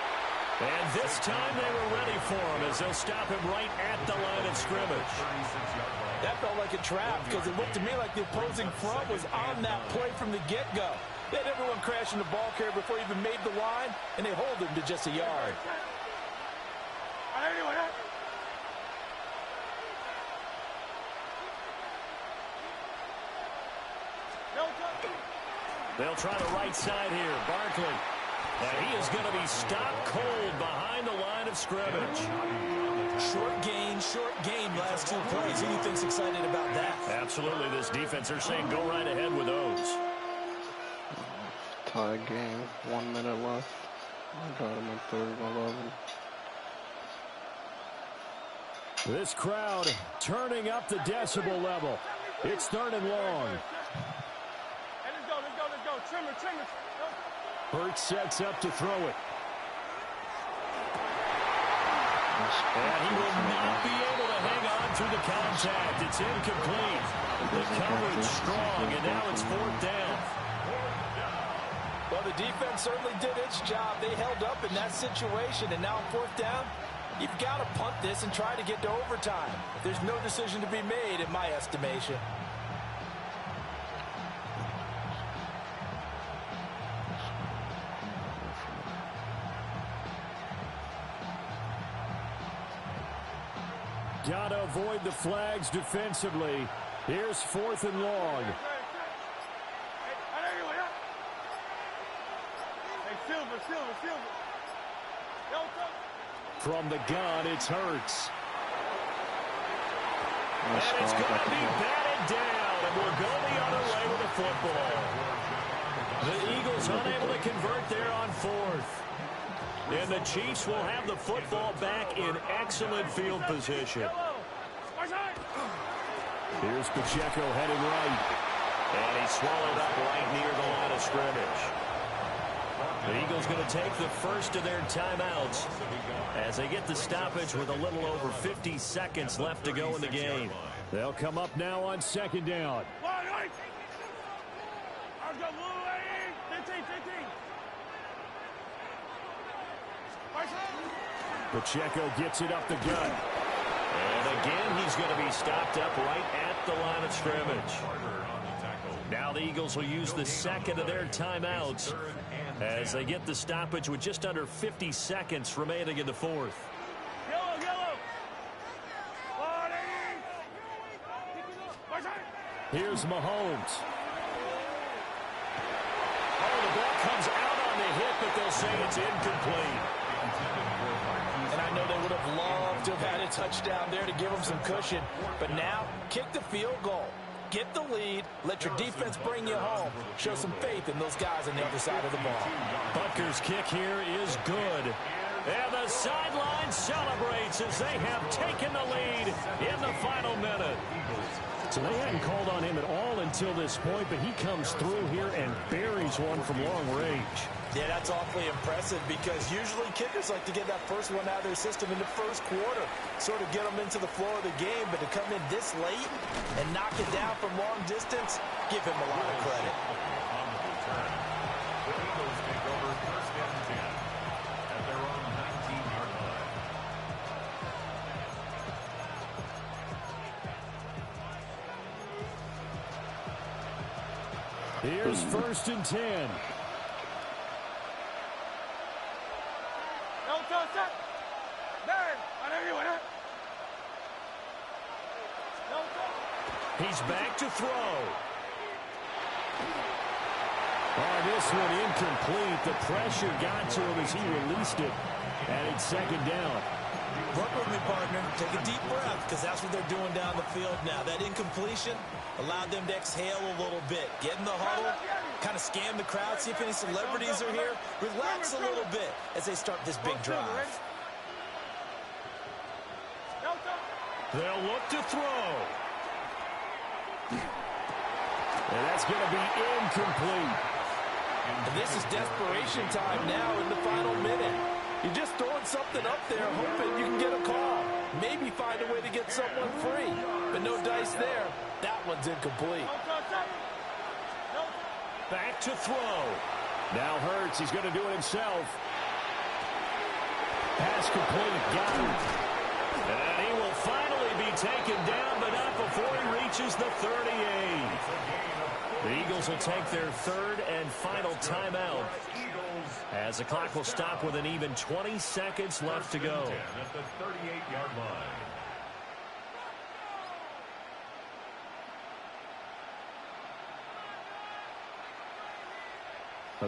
And this time they were ready for him as they'll stop him right at the line of scrimmage. That felt like a trap because it looked to me like the opposing front was on that play from the get-go. They had everyone crashing the ball carrier before he even made the line, and they hold him to just a yard. They'll try the right side here. Barkley. And he is going to be stopped cold behind the line of scrimmage. Short gain, last 2 plays. Who do you think's excited about that? Absolutely. This defense, they're saying go right ahead with those. Tie game. 1 minute left. I got him at 3rd and 11. This crowd turning up the decibel level. It's 3rd and long. Let's go. Hurts sets up to throw it. And he will not be able to hang on through the contact. It's incomplete. The coverage strong, and now it's 4th down. Well, the defense certainly did its job. They held up in that situation, and now on 4th down, you've got to punt this and try to get to overtime. There's no decision to be made, in my estimation. Got to avoid the flags defensively. Here's 4th and long. From the gun, it's Hurts. And it's going to be batted down, and we'll go the other way with the football. The Eagles unable to convert there on 4th. And the Chiefs will have the football back in excellent field position. Here's Pacheco heading right. And he's swallowed up right near the line of scrimmage. The Eagles going to take the first of their timeouts as they get the stoppage with a little over 50 seconds left to go in the game. They'll come up now on 2nd down. Pacheco gets it up the gut. And again, he's going to be stopped up right at the line of scrimmage. Now the Eagles will use the second of their timeouts as they get the stoppage with just under 50 seconds remaining in the 4th. Here's Mahomes. Oh, the ball comes out on the hit, but they'll say it's incomplete. And I know they would have loved to have had a touchdown there to give them some cushion. But now, kick the field goal. Get the lead. Let your defense bring you home. Show some faith in those guys on the other side of the ball. Butker's kick here is good. And the sideline celebrates as they have taken the lead in the final minute. So they hadn't called on him at all until this point, but he comes through here and buries one from long range. Yeah, that's awfully impressive because usually kickers like to get that first one out of their system in the first quarter, sort of get them into the flow of the game, but to come in this late and knock it down from long distance, give him a lot of credit. The Eagles take over 1st and 10 at their own 19-yard line. Here's 1st and 10. He's back to throw. This one incomplete. The pressure got to him as he released it. And it's 2nd down. Work with me, partner. Take a deep breath, because that's what they're doing down the field now. That incompletion allowed them to exhale a little bit. Get in the huddle, kind of scan the crowd, see if any celebrities are here. Relax a little bit as they start this big drive. They'll look to throw. And that's going to be incomplete. And this is desperation time now in the final minute. You're just throwing something up there, hoping you can get a call. Maybe find a way to get someone free. But no dice there. That one's incomplete. Back to throw. Now Hurts, he's going to do it himself. Pass complete. Got it. And he will finally be taken down, but not before he reaches the 38. The Eagles will take their 3rd and final timeout, as the clock will stop with an even 20 seconds left to go. At the 38-yard line.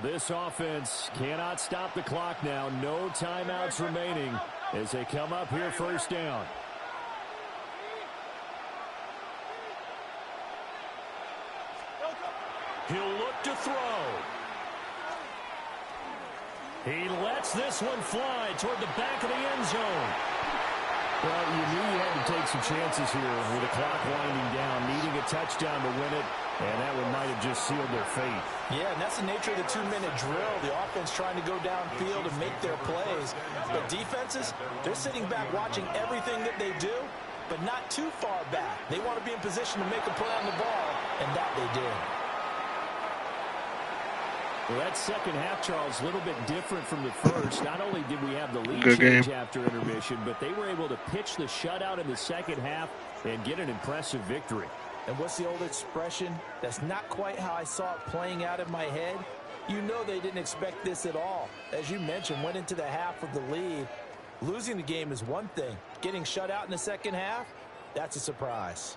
This offense cannot stop the clock now. No timeouts remaining as they come up here 1st down. He'll look to throw. He lets this one fly toward the back of the end zone. Well, you knew you had to take some chances here with the clock winding down, needing a touchdown to win it, and that one might have just sealed their fate. Yeah, and that's the nature of the 2-minute drill. The offense trying to go downfield and make their plays. But defenses, they're sitting back watching everything that they do, but not too far back. They want to be in position to make a play on the ball, and that they did. Well, that second half, Charles, a little bit different from the first. Not only did we have the lead change after intermission, but they were able to pitch the shutout in the second half and get an impressive victory. And what's the old expression? That's not quite how I saw it playing out in my head. You know they didn't expect this at all. As you mentioned, went into the half with the lead. Losing the game is one thing. Getting shut out in the second half, that's a surprise.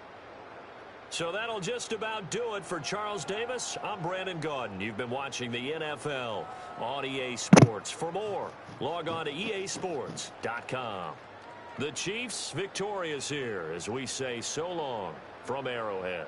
So that'll just about do it for Charles Davis. I'm Brandon Gaudin. You've been watching the NFL on EA Sports. For more, log on to easports.com. The Chiefs victorious here as we say so long from Arrowhead.